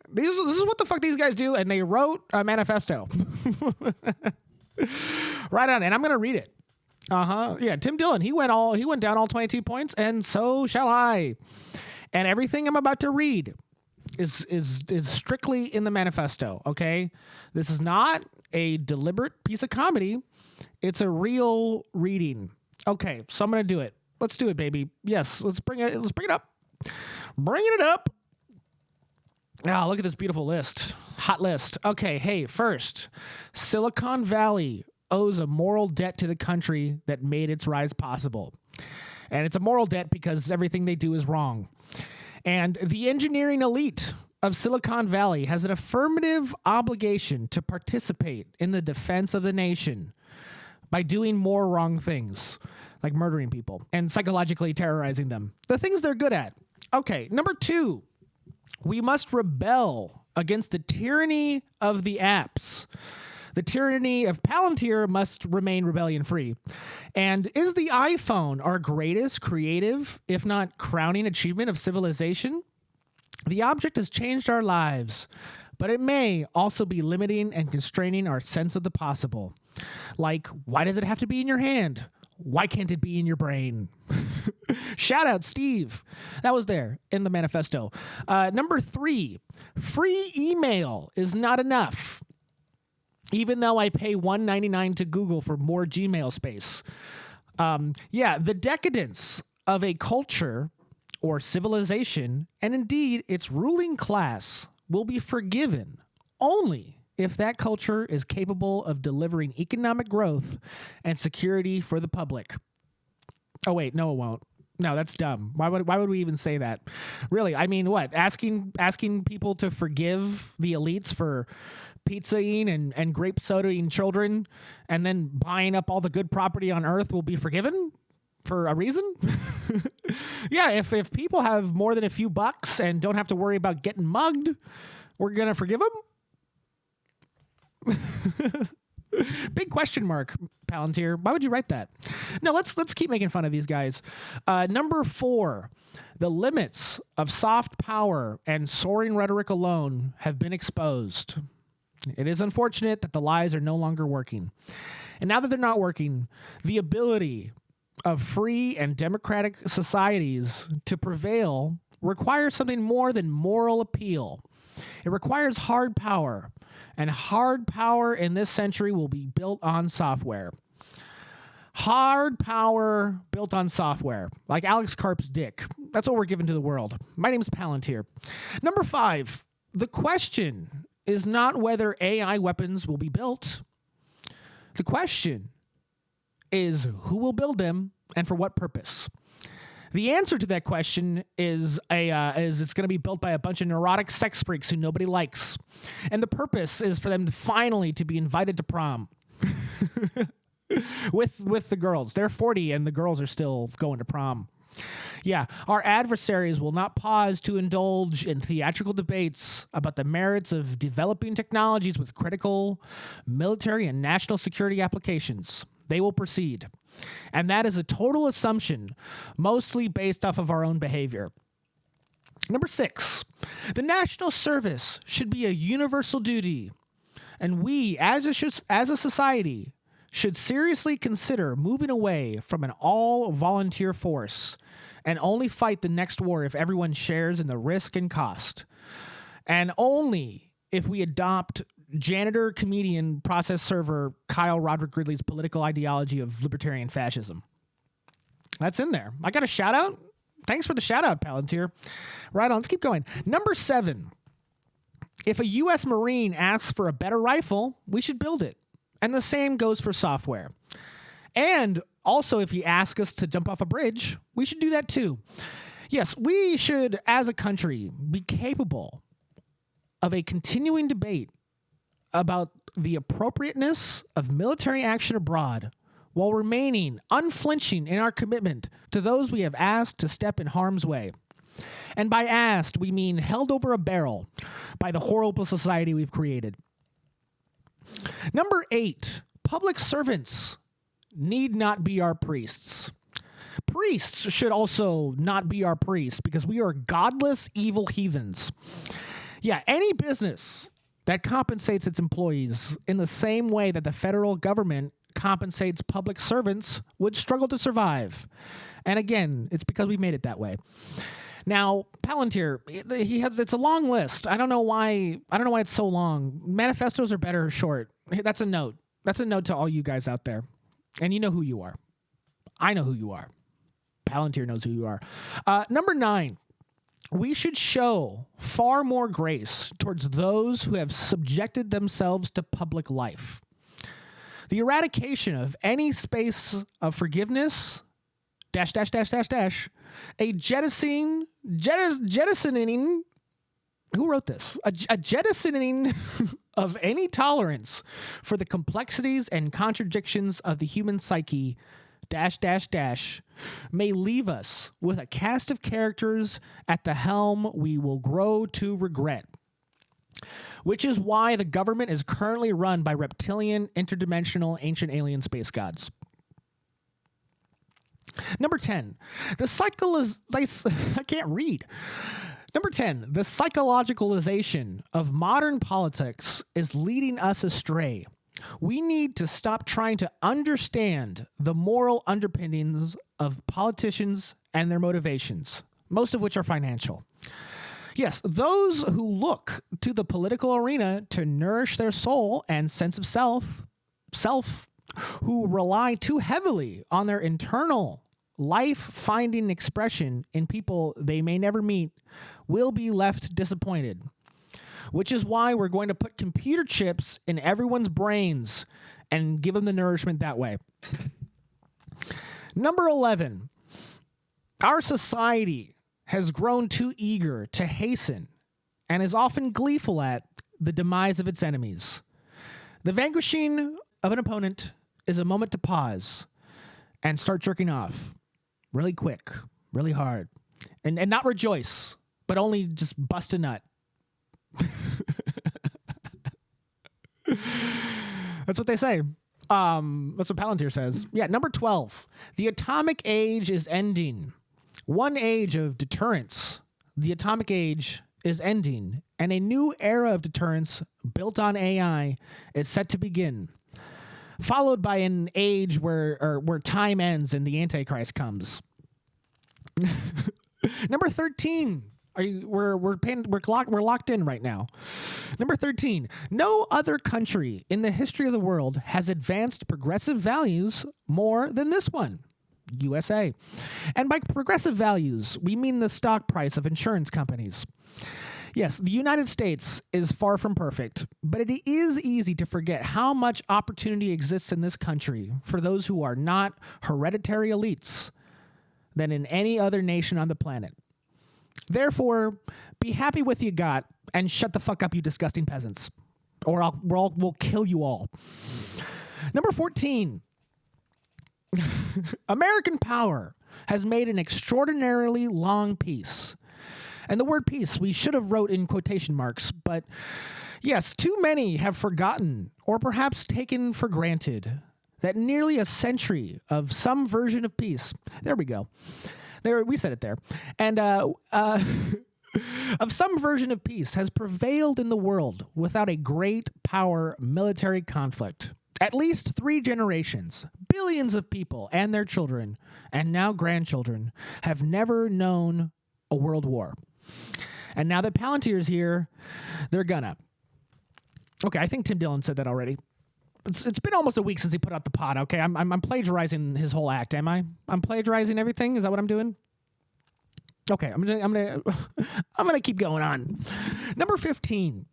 This is what the fuck these guys do, and they wrote a manifesto. Right on, and I'm going to read it. Yeah, Tim Dillon, he went down all 22 points, and so shall I. And everything I'm about to read is strictly in the manifesto, okay? This is not a deliberate piece of comedy. It's a real reading. Okay, so I'm going to do it. Let's do it, baby. Yes, let's bring it up. Bringing it up. Ah, look at this beautiful list. Hot list. Okay, hey, first, Silicon Valley owes a moral debt to the country that made its rise possible. And it's a moral debt because everything they do is wrong. And the engineering elite of Silicon Valley has an affirmative obligation to participate in the defense of the nation by doing more wrong things, like murdering people and psychologically terrorizing them. The things they're good at. Okay, number 2. We must rebel against the tyranny of the apps. The tyranny of Palantir must remain rebellion-free. And is the iPhone our greatest creative, if not crowning achievement of civilization? The object has changed our lives, but it may also be limiting and constraining our sense of the possible. Like, why does it have to be in your hand? Why can't it be in your brain? Shout out, Steve. That was there in the manifesto. Number 3, free email is not enough. Even though I pay $1.99 to Google for more Gmail space. The decadence of a culture or civilization, and indeed its ruling class, will be forgiven only if that culture is capable of delivering economic growth and security for the public. Oh, wait, no, it won't. No, that's dumb. Why would we even say that? Really, I mean, what? Asking people to forgive the elites for pizza-eating and grape soda-eating children and then buying up all the good property on Earth will be forgiven for a reason? Yeah, if people have more than a few bucks and don't have to worry about getting mugged, we're going to forgive them? Big question mark, Palantir. Why would you write that? No, let's keep making fun of these guys. Number 4, the limits of soft power and soaring rhetoric alone have been exposed. It is unfortunate that the lies are no longer working. And now that they're not working, the ability of free and democratic societies to prevail requires something more than moral appeal. It requires hard power, and hard power in this century will be built on software. Hard power built on software, like Alex Karp's dick. That's what we're giving to the world. My name is Palantir. Number 5, the question is not whether AI weapons will be built. The question is who will build them and for what purpose. The answer to that question is it's going to be built by a bunch of neurotic sex freaks who nobody likes. And the purpose is for them finally to be invited to prom with the girls. They're 40 and the girls are still going to prom. Yeah, our adversaries will not pause to indulge in theatrical debates about the merits of developing technologies with critical military and national security applications. They will proceed. And that is a total assumption, mostly based off of our own behavior. Number 6, the national service should be a universal duty. And we, as a society, should seriously consider moving away from an all-volunteer force and only fight the next war if everyone shares in the risk and cost. And only if we adopt janitor, comedian, process server Kyle Roderick Ridley's political ideology of libertarian fascism. That's in there. I got a shout out. Thanks for the shout out, Palantir. Right on. Let's keep going. Number 7. If a U.S. Marine asks for a better rifle, we should build it. And the same goes for software. And also, if he asks us to jump off a bridge, we should do that too. Yes, we should, as a country, be capable of a continuing debate about the appropriateness of military action abroad while remaining unflinching in our commitment to those we have asked to step in harm's way. And by asked, we mean held over a barrel by the horrible society we've created. Number 8, public servants need not be our priests. Priests should also not be our priests because we are godless, evil heathens. Yeah, any business that compensates its employees in the same way that the federal government compensates public servants would struggle to survive. And again, it's because we made it that way. Now, Palantir, it's a long list. I don't know why it's so long. Manifestos are better short. That's a note. That's a note to all you guys out there. And you know who you are. I know who you are. Palantir knows who you are. Number 9. We should show far more grace towards those who have subjected themselves to public life. The eradication of any space of forgiveness, a jettisoning, who wrote this? A jettisoning of any tolerance for the complexities and contradictions of the human psyche, may leave us with a cast of characters at the helm we will grow to regret. Which is why the government is currently run by reptilian, interdimensional, ancient alien space gods. Number 10, I can't read. Number 10, the psychologicalization of modern politics is leading us astray. We need to stop trying to understand the moral underpinnings of politicians and their motivations, most of which are financial. Yes, those who look to the political arena to nourish their soul and sense of self, who rely too heavily on their internal life-finding expression in people they may never meet, will be left disappointed. Which is why we're going to put computer chips in everyone's brains and give them the nourishment that way. Number 11, our society has grown too eager to hasten and is often gleeful at the demise of its enemies. The vanquishing of an opponent is a moment to pause and start jerking off really quick, really hard, and not rejoice, but only just bust a nut. That's what they say. That's what Palantir says. Yeah, number 12. The atomic age is ending. One age of deterrence. The atomic age is ending, and a new era of deterrence built on AI is set to begin, followed by an age where time ends and the Antichrist comes. Number 13. We're locked in right now. Number 13. No other country in the history of the world has advanced progressive values more than this one. USA. And by progressive values, we mean the stock price of insurance companies. Yes, the United States is far from perfect, but it is easy to forget how much opportunity exists in this country for those who are not hereditary elites than in any other nation on the planet. Therefore, be happy with what you got and shut the fuck up, you disgusting peasants, or we'll kill you all. Number 14. American power has made an extraordinarily long peace. And the word peace we should have wrote in quotation marks, but yes, too many have forgotten or perhaps taken for granted that nearly a century of some version of peace. There we go. There, we said it there. And of some version of peace has prevailed in the world without a great power military conflict. At least 3 generations, billions of people and their children, and now grandchildren, have never known a world war. And now that Palantir's here, they're gonna. Okay, I think Tim Dillon said that already. It's been almost a week since he put out the pod. Okay, I'm plagiarizing his whole act, am I? I'm plagiarizing everything. Is that what I'm doing? Okay, I'm gonna keep going on. Number 15,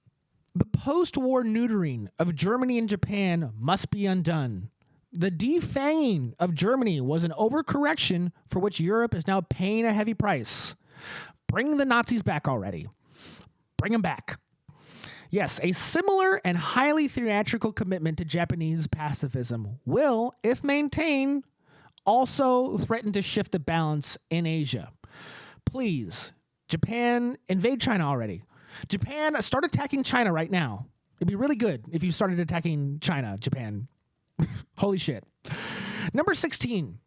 the post-war neutering of Germany and Japan must be undone. The defanging of Germany was an overcorrection for which Europe is now paying a heavy price. Bring the Nazis back already. Bring them back. Yes, a similar and highly theatrical commitment to Japanese pacifism will, if maintained, also threaten to shift the balance in Asia. Please, Japan, invade China already. Japan, start attacking China right now. It'd be really good if you started attacking China, Japan. Holy shit. Number 16,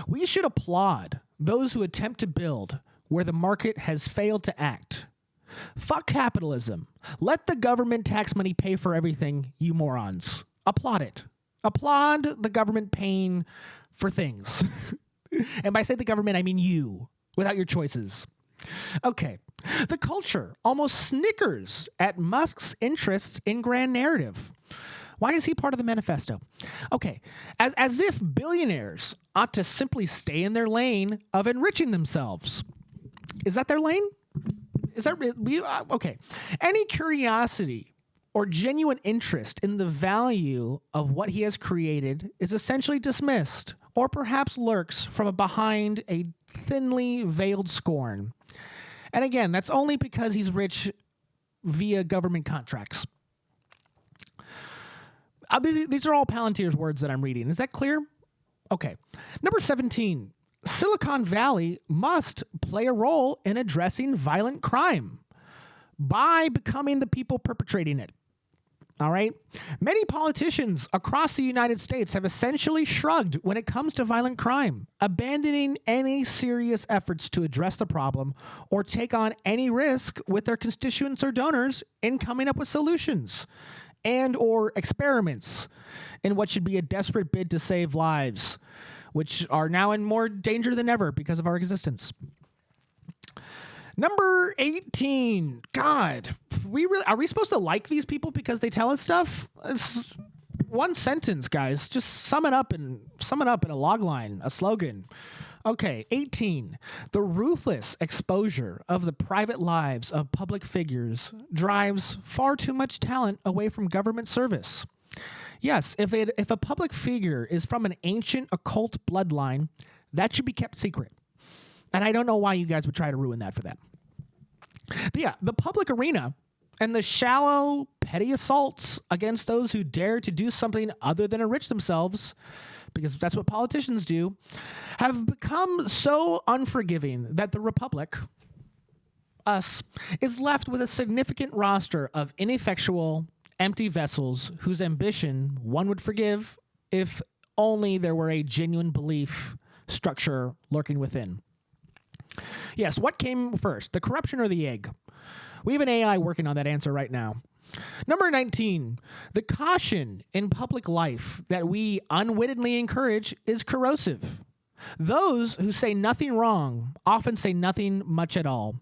we should applaud those who attempt to build where the market has failed to act. Fuck capitalism. Let the government tax money pay for everything, you morons. Applaud it. Applaud the government paying for things. And by say the government, I mean you, without your choices. Okay. The culture almost snickers at Musk's interests in grand narrative. Why is he part of the manifesto? Okay. As if billionaires ought to simply stay in their lane of enriching themselves. Is that their lane? Is that okay? Any curiosity or genuine interest in the value of what he has created is essentially dismissed, or perhaps lurks from behind a thinly veiled scorn. And again, that's only because he's rich via government contracts. These are all Palantir's words that I'm reading. Is that clear? Okay. Number 17. Silicon Valley must play a role in addressing violent crime by becoming the people perpetrating it. All right? Many politicians across the United States have essentially shrugged when it comes to violent crime, abandoning any serious efforts to address the problem or take on any risk with their constituents or donors in coming up with solutions and or experiments in what should be a desperate bid to save lives, which are now in more danger than ever because of our existence. Number 18. God, are we supposed to like these people because they tell us stuff? It's one sentence, guys. Just sum it up in a log line, a slogan. Okay, 18. The ruthless exposure of the private lives of public figures drives far too much talent away from government service. Yes, if a public figure is from an ancient occult bloodline, that should be kept secret. And I don't know why you guys would try to ruin that for them. But yeah, the public arena and the shallow, petty assaults against those who dare to do something other than enrich themselves, because that's what politicians do, have become so unforgiving that the Republic, us, is left with a significant roster of ineffectual empty vessels whose ambition one would forgive if only there were a genuine belief structure lurking within. Yes, what came first, the corruption or the egg? We have an AI working on that answer right now. Number 19, the caution in public life that we unwittingly encourage is corrosive. Those who say nothing wrong often say nothing much at all.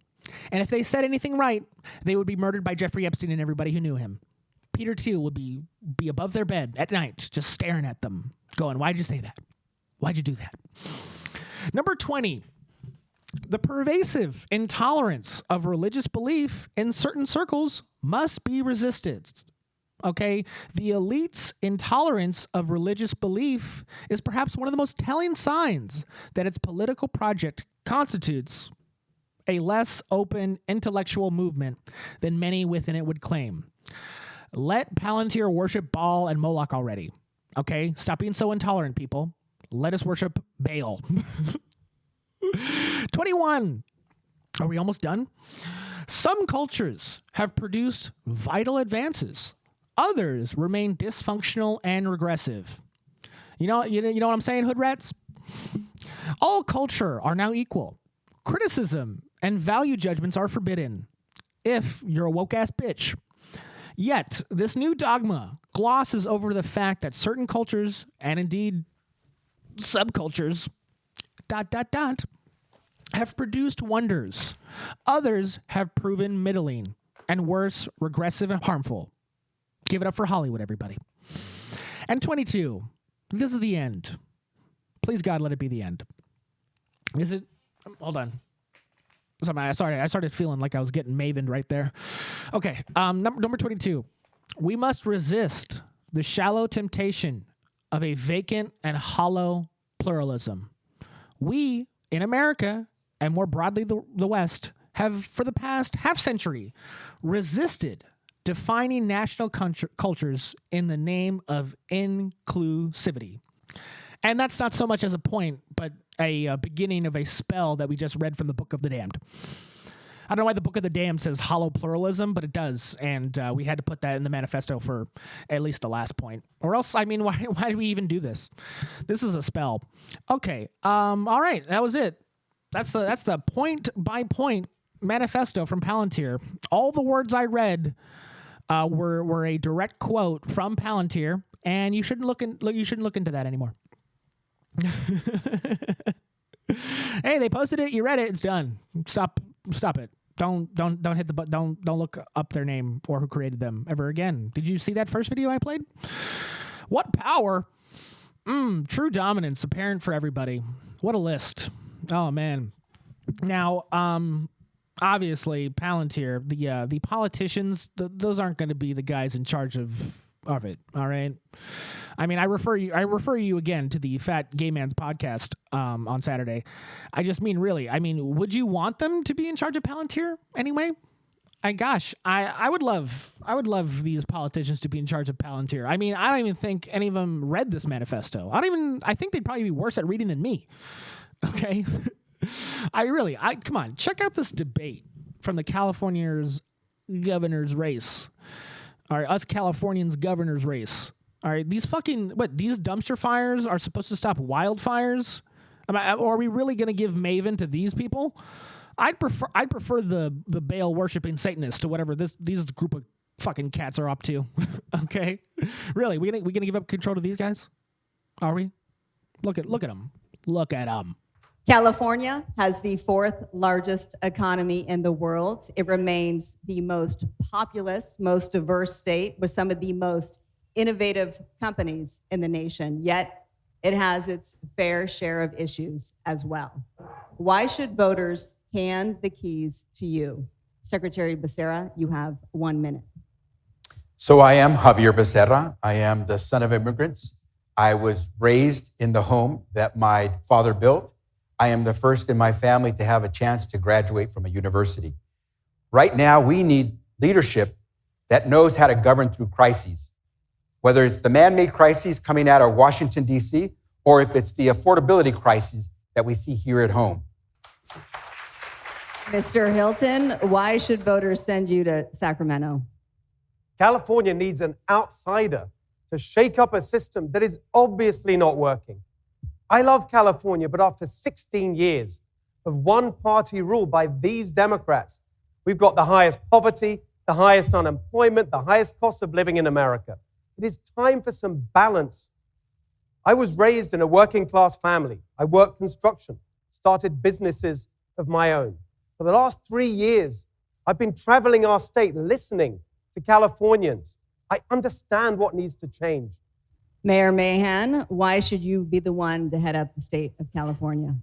And if they said anything right, they would be murdered by Jeffrey Epstein and everybody who knew him. Peter Thiel would be above their bed at night, just staring at them, going, why'd you say that? Why'd you do that? Number 20, the pervasive intolerance of religious belief in certain circles must be resisted. Okay? The elite's intolerance of religious belief is perhaps one of the most telling signs that its political project constitutes a less open intellectual movement than many within it would claim. Let Palantir worship Baal and Moloch already. Okay? Stop being so intolerant, people. Let us worship Baal. 21. Are we almost done? Some cultures have produced vital advances. Others remain dysfunctional and regressive. You know what I'm saying, hood rats? All culture are now equal. Criticism and value judgments are forbidden if you're a woke-ass bitch. Yet, this new dogma glosses over the fact that certain cultures, and indeed subcultures, ... have produced wonders. Others have proven middling, and worse, regressive and harmful. Give it up for Hollywood, everybody. And 22. This is the end. Please, God, let it be the end. Is it? Hold on. Sorry, I started feeling like I was getting mavened right there. Okay, number 22. We must resist the shallow temptation of a vacant and hollow pluralism. We, in America, and more broadly the West, have, for the past half-century, resisted defining national cultures in the name of inclusivity. And that's not so much as a point, but a beginning of a spell that we just read from the Book of the Damned. I don't know why the Book of the Damned says hollow pluralism, but it does, and we had to put that in the manifesto for at least the last point. Or else, I mean, why do we even do this? This is a spell. Okay, all right, that was it. That's the point-by-point manifesto from Palantir. All the words I read were a direct quote from Palantir, and you shouldn't look into that anymore. Hey, they posted it. You read it. It's done. Stop it. Don't hit the button. Don't look up their name or who created them ever again. Did you see that first video I played? What power? True dominance apparent for everybody. What a list. Oh man. Now, obviously, Palantir, the politicians, those aren't going to be the guys in charge of it. All right. I mean, I refer you again to the Fat Gay Man's podcast on Saturday. I just mean, really. I mean, would you want them to be in charge of Palantir anyway? I would love these politicians to be in charge of Palantir. I mean, I don't even think any of them read this manifesto. I think they'd probably be worse at reading than me. Okay. Come on, check out this debate from the California's governor's race. All right, us Californians governor's race. All right, these dumpster fires are supposed to stop wildfires? Or are we really going to give Maven to these people? I'd prefer the Baal worshiping Satanists to whatever these group of fucking cats are up to. Okay, really, we gonna give up control to these guys? Are we? Look at them. Look at them. California has the 4th largest economy in the world. It remains the most populous, most diverse state with some of the most innovative companies in the nation, yet it has its fair share of issues as well. Why should voters hand the keys to you? Secretary Becerra, you have 1 minute. So I am Javier Becerra. I am the son of immigrants. I was raised in the home that my father built. I am the first in my family to have a chance to graduate from a university. Right now, we need leadership that knows how to govern through crises, whether it's the man-made crises coming out of Washington, D.C., or if it's the affordability crisis that we see here at home. Mr. Hilton, why should voters send you to Sacramento? California needs an outsider to shake up a system that is obviously not working. I love California, but after 16 years of one-party rule by these Democrats, we've got the highest poverty, the highest unemployment, the highest cost of living in America. It is time for some balance. I was raised in a working-class family. I worked construction, started businesses of my own. For the last 3 years, I've been traveling our state, listening to Californians. I understand what needs to change. Mayor Mahan, why should you be the one to head up the state of California?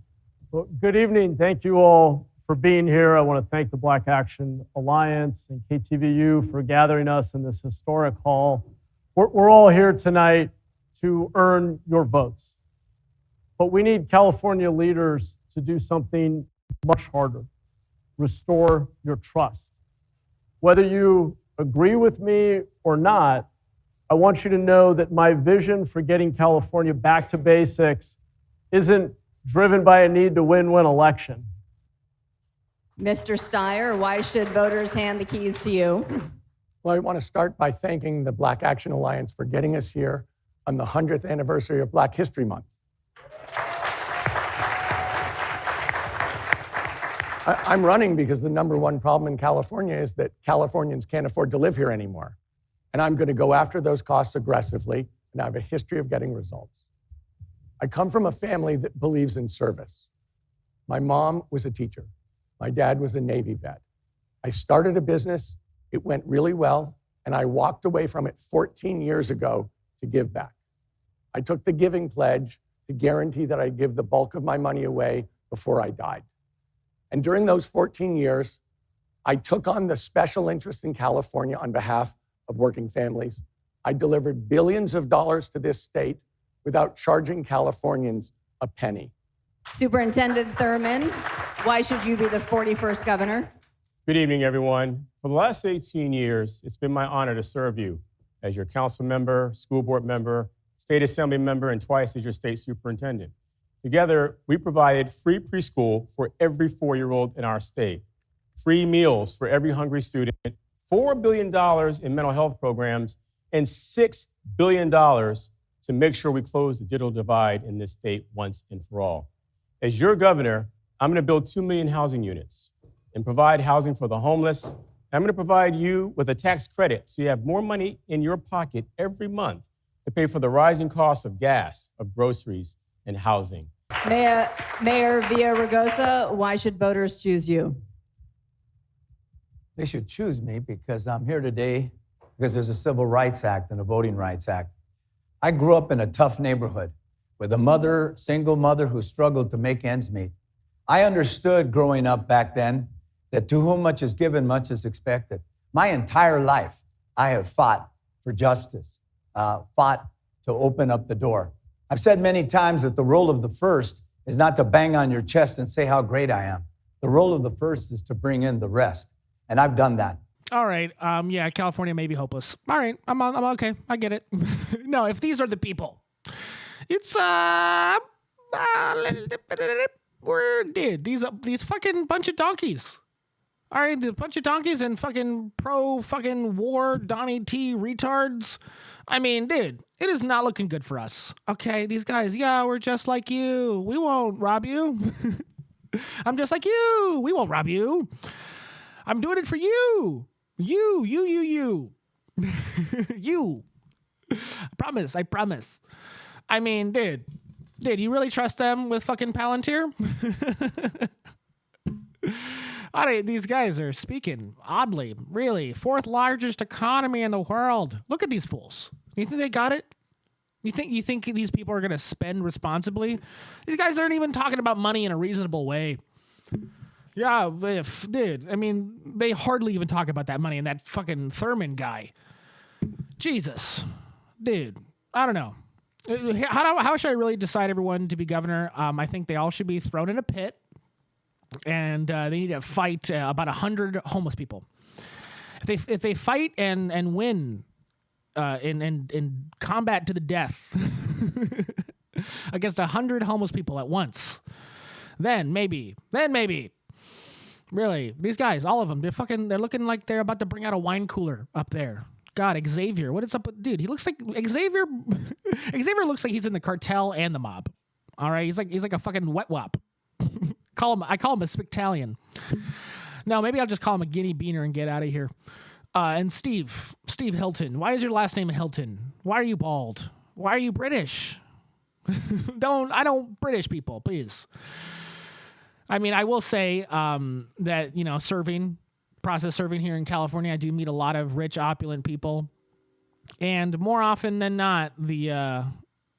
Well, good evening. Thank you all for being here. I want to thank the Black Action Alliance and KTVU for gathering us in this historic hall. We're all here tonight to earn your votes. But we need California leaders to do something much harder: restore your trust. Whether you agree with me or not, I want you to know that my vision for getting California back to basics isn't driven by a need to win an election. Mr. Steyer, why should voters hand the keys to you? Well, I want to start by thanking the Black Action Alliance for getting us here on the 100th anniversary of Black History Month. I'm running because the number one problem in California is that Californians can't afford to live here anymore. And I'm going to go after those costs aggressively, and I have a history of getting results. I come from a family that believes in service. My mom was a teacher. My dad was a Navy vet. I started a business, it went really well, and I walked away from it 14 years ago to give back. I took the giving pledge to guarantee that I'd give the bulk of my money away before I died. And during those 14 years, I took on the special interests in California on behalf of working families. I delivered billions of dollars to this state without charging Californians a penny. Superintendent Thurman, why should you be the 41st governor? Good evening, everyone. For the last 18 years, it's been my honor to serve you as your council member, school board member, state assembly member, and twice as your state superintendent. Together, we provided free preschool for every 4-year-old in our state, free meals for every hungry student, $4 billion in mental health programs, and $6 billion to make sure we close the digital divide in this state once and for all. As your governor, I'm going to build 2 million housing units and provide housing for the homeless. I'm going to provide you with a tax credit so you have more money in your pocket every month to pay for the rising costs of gas, of groceries, and housing. Mayor Villaraigosa, why should voters choose you? They should choose me because I'm here today because there's a Civil Rights Act and a Voting Rights Act. I grew up in a tough neighborhood with a mother, single mother who struggled to make ends meet. I understood growing up back then that to whom much is given, much is expected. My entire life, I have fought for justice, fought to open up the door. I've said many times that the role of the first is not to bang on your chest and say how great I am. The role of the first is to bring in the rest. And I've done that. All right. Yeah, California may be hopeless. All right. I'm okay. I get it. No, if these are the people, it's we're dead. These fucking bunch of donkeys. All right, the bunch of donkeys and fucking pro fucking war Donny T retards. I mean, dude, it is not looking good for us. Okay, these guys, yeah, we're just like you. We won't rob you. I'm just like you. We won't rob you. I'm doing it for you. You. You. I promise. I mean, dude, you really trust them with fucking Palantir? All right, these guys are speaking oddly, really. 4th largest economy in the world. Look at these fools. You think they got it? You think these people are going to spend responsibly? These guys aren't even talking about money in a reasonable way. Yeah, I mean, they hardly even talk about that money and that fucking Thurman guy. Jesus. Dude, I don't know. How should I really decide everyone to be governor? I think they all should be thrown in a pit, and they need to fight about 100 homeless people. If they fight and win in combat to the death against 100 homeless people at once, then maybe. Really, these guys, all of them, they're looking like they're about to bring out a wine cooler up there. God, Xavier. What is up with dude? He looks like Xavier. Xavier looks like he's in the cartel and the mob. All right, he's like a fucking wet wop. I call him a Spictalian. No, maybe I'll just call him a guinea beaner and get out of here. And Steve Hilton. Why is your last name Hilton? Why are you bald? Why are you British? I don't British people, please. I mean, I will say that, you know, process serving here in California, I do meet a lot of rich, opulent people. And more often than not, the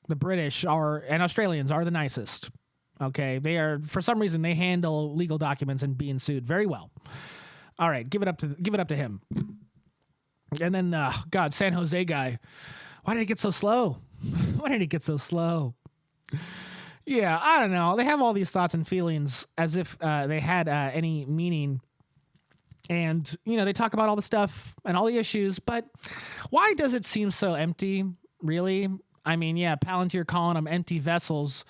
British and Australians are the nicest. Okay, they are, for some reason, they handle legal documents and being sued very well. All right, give it up to him. And then, God, San Jose guy. Why did it get so slow? Why did it get so slow? Yeah, I don't know. They have all these thoughts and feelings as if they had any meaning. And, you know, they talk about all the stuff and all the issues, but why does it seem so empty, really? I mean, yeah, Palantir calling them empty vessels.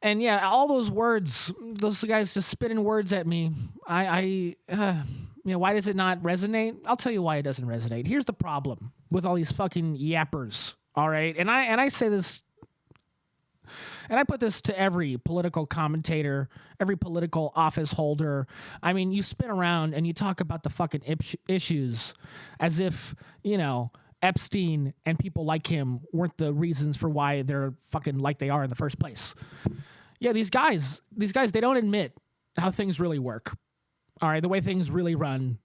And yeah, all those words, those guys just spitting words at me. You know, why does it not resonate? I'll tell you why it doesn't resonate. Here's the problem with all these fucking yappers. All right. And I say this, and I put this to every political commentator, every political office holder. I mean, you spin around and you talk about the fucking issues as if, you know, Epstein and people like him weren't the reasons for why they're fucking like they are in the first place. Yeah, these guys, they don't admit how things really work. All right, the way things really run.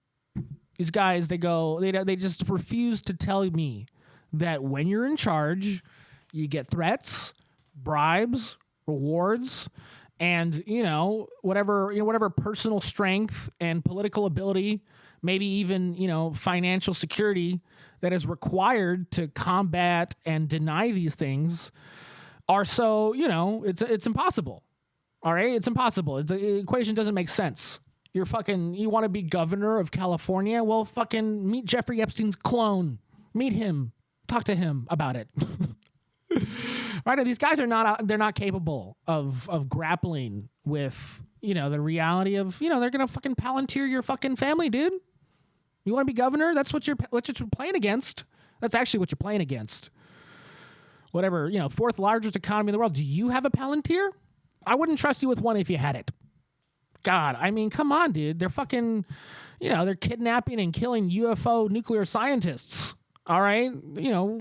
These guys, they just refuse to tell me that when you're in charge, you get threats, bribes, rewards, and, you know, whatever personal strength and political ability, maybe even, you know, financial security that is required to combat and deny these things are so, you know, it's impossible. All right? It's impossible. The equation doesn't make sense. You want to be governor of California? Well, fucking meet Jeffrey Epstein's clone. Meet him. Talk to him about it. Right? These guys they're not capable of grappling with, you know, the reality of, you know, they're going to fucking Palantir your fucking family, dude. You want to be governor? That's what you're playing against. That's actually what you're playing against. Whatever, you know, fourth largest economy in the world. Do you have a Palantir? I wouldn't trust you with one if you had it. God, I mean, come on, dude. They're fucking, you know, they're kidnapping and killing UFO nuclear scientists. All right? You know,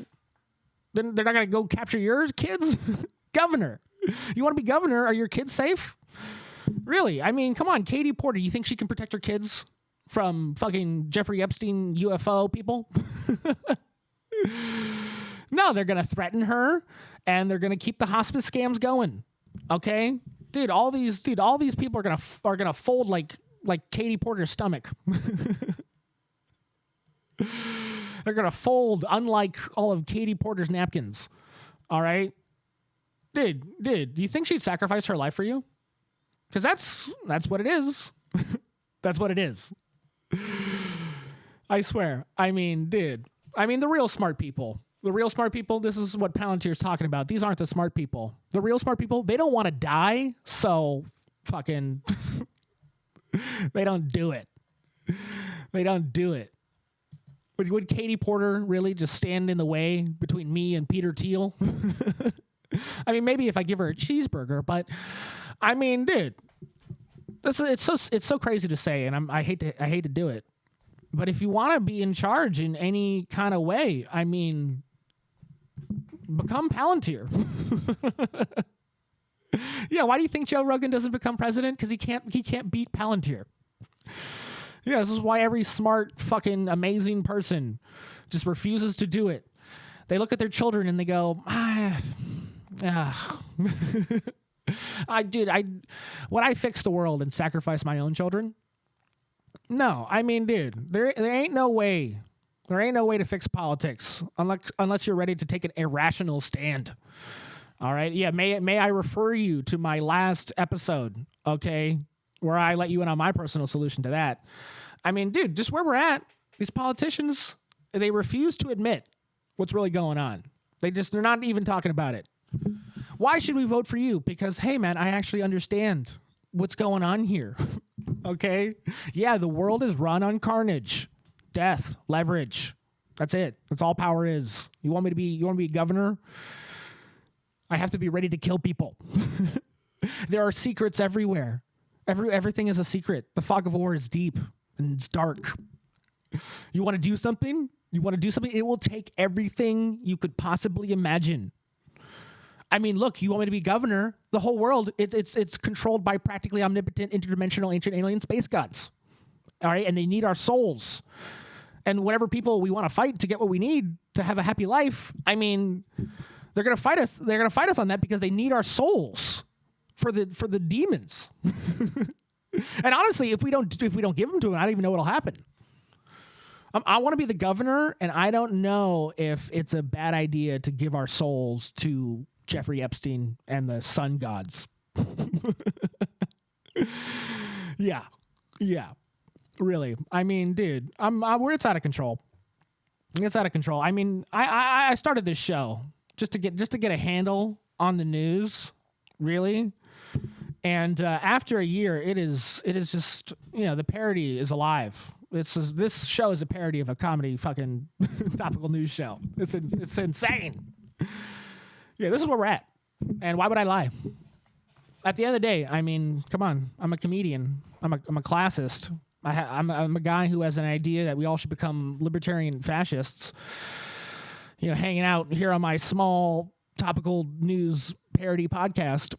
they're not going to go capture your kids? Governor. You want to be governor? Are your kids safe? Really? I mean, come on, Katie Porter. You think she can protect her kids from fucking Jeffrey Epstein UFO people? No, they're going to threaten her and they're going to keep the hospice scams going. Okay? Dude, all these people are going to fold like Katie Porter's stomach. They're going to fold unlike all of Katie Porter's napkins. All right? Dude, do you think she'd sacrifice her life for you? Cuz that's what it is. That's what it is. I swear. I mean, dude. I mean, the real smart people, this is what Palantir's talking about. These aren't the smart people. The real smart people, they don't want to die, so fucking they don't do it. They don't do it. Would Katie Porter really just stand in the way between me and Peter Thiel? I mean, maybe if I give her a cheeseburger, but I mean, dude, it's so crazy to say, and I hate to do it. But if you want to be in charge in any kind of way, I mean, become Palantir. Yeah, why do you think Joe Rogan doesn't become president? Because he can't beat Palantir. Yeah, this is why every smart, fucking amazing person just refuses to do it. They look at their children and they go, would I fix the world and sacrifice my own children? No, I mean, dude, there ain't no way. There ain't no way to fix politics unless you're ready to take an irrational stand. All right? Yeah, may I refer you to my last episode, okay, where I let you in on my personal solution to that. I mean, dude, just where we're at, these politicians, they refuse to admit what's really going on. They're not even talking about it. Why should we vote for you? Because, hey, man, I actually understand what's going on here. Okay? Yeah, the world is run on carnage, death, leverage. That's it. That's all power is. You want me to be governor? I have to be ready to kill people. There are secrets everywhere. Everything is a secret. The fog of war is deep and it's dark. You want to do something? It will take everything you could possibly imagine. I mean, look, you want me to be governor? The whole world, it's controlled by practically omnipotent, interdimensional, ancient alien space gods. All right, and they need our souls. And whatever people we want to fight to get what we need to have a happy life, I mean, they're gonna fight us. They're gonna fight us on that because they need our souls for the demons. And honestly, if we don't give them to them, I don't even know what'll happen. I want to be the governor, and I don't know if it's a bad idea to give our souls to Jeffrey Epstein and the sun gods. Yeah, really. I mean, dude, it's out of control. It's out of control. I mean, I started this show just to get a handle on the news, really. And after a year, it is just, the parody is alive. This show is a parody of a comedy fucking topical news show. It's insane. Yeah, this is where we're at. And why would I lie? At the end of the day, I mean, come on. I'm a comedian. I'm a classist. I'm a guy who has an idea that we all should become libertarian fascists. Hanging out here on my small topical news parody podcast.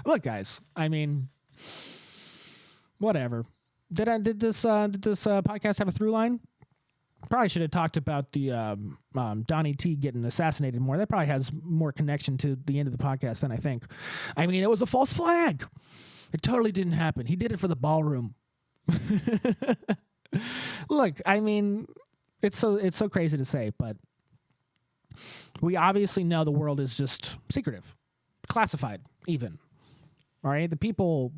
Look, guys. I mean, whatever. Did this podcast have a through line? Probably should have talked about the Donny T getting assassinated more. That probably has more connection to the end of the podcast than I think. I mean, it was a false flag. It totally didn't happen. He did it for the ballroom. Look, I mean, it's so crazy to say, but we obviously know the world is just secretive, classified even. All right? The people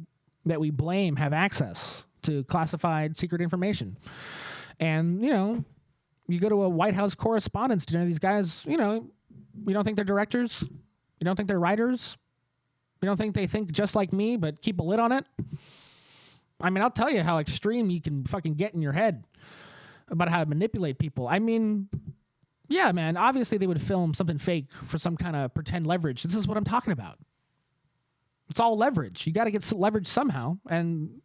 that we blame have access to classified secret information. And, you go to a White House correspondence dinner, these guys, you don't think they're directors? You don't think they're writers? You don't think they think just like me, but keep a lid on it? I mean, I'll tell you how extreme you can fucking get in your head about how to manipulate people. I mean, yeah, man, obviously they would film something fake for some kind of pretend leverage. This is what I'm talking about. It's all leverage. You got to get leverage somehow. And,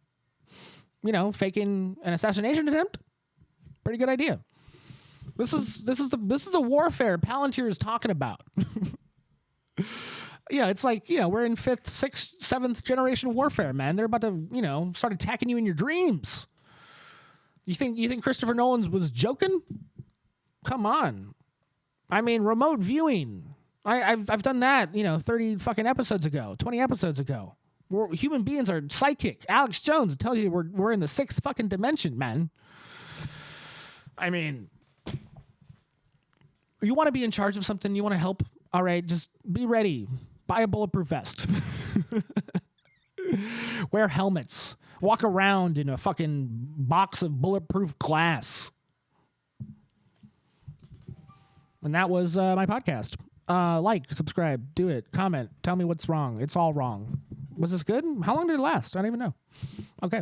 faking an assassination attempt, pretty good idea. This is the warfare Palantir is talking about. It's like, we're in 5th, 6th, 7th generation warfare, man. They're about to, start attacking you in your dreams. You think Christopher Nolan was joking? Come on. I mean, remote viewing. I've done that, 30 fucking episodes ago, 20 episodes ago. Human beings are psychic. Alex Jones tells you we're in the 6th fucking dimension, man. I mean, you want to be in charge of something, you want to help, all right, just be ready. Buy a bulletproof vest. Wear helmets. Walk around in a fucking box of bulletproof glass. And that was my podcast. Like, subscribe, do it, comment, tell me what's wrong. It's all wrong. Was this good? How long did it last? I don't even know. Okay.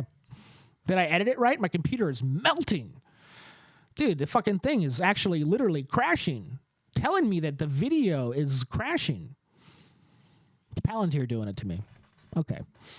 Did I edit it right? My computer is melting. Dude, the fucking thing is actually literally crashing. Telling me that the video is crashing. Palantir doing it to me. Okay.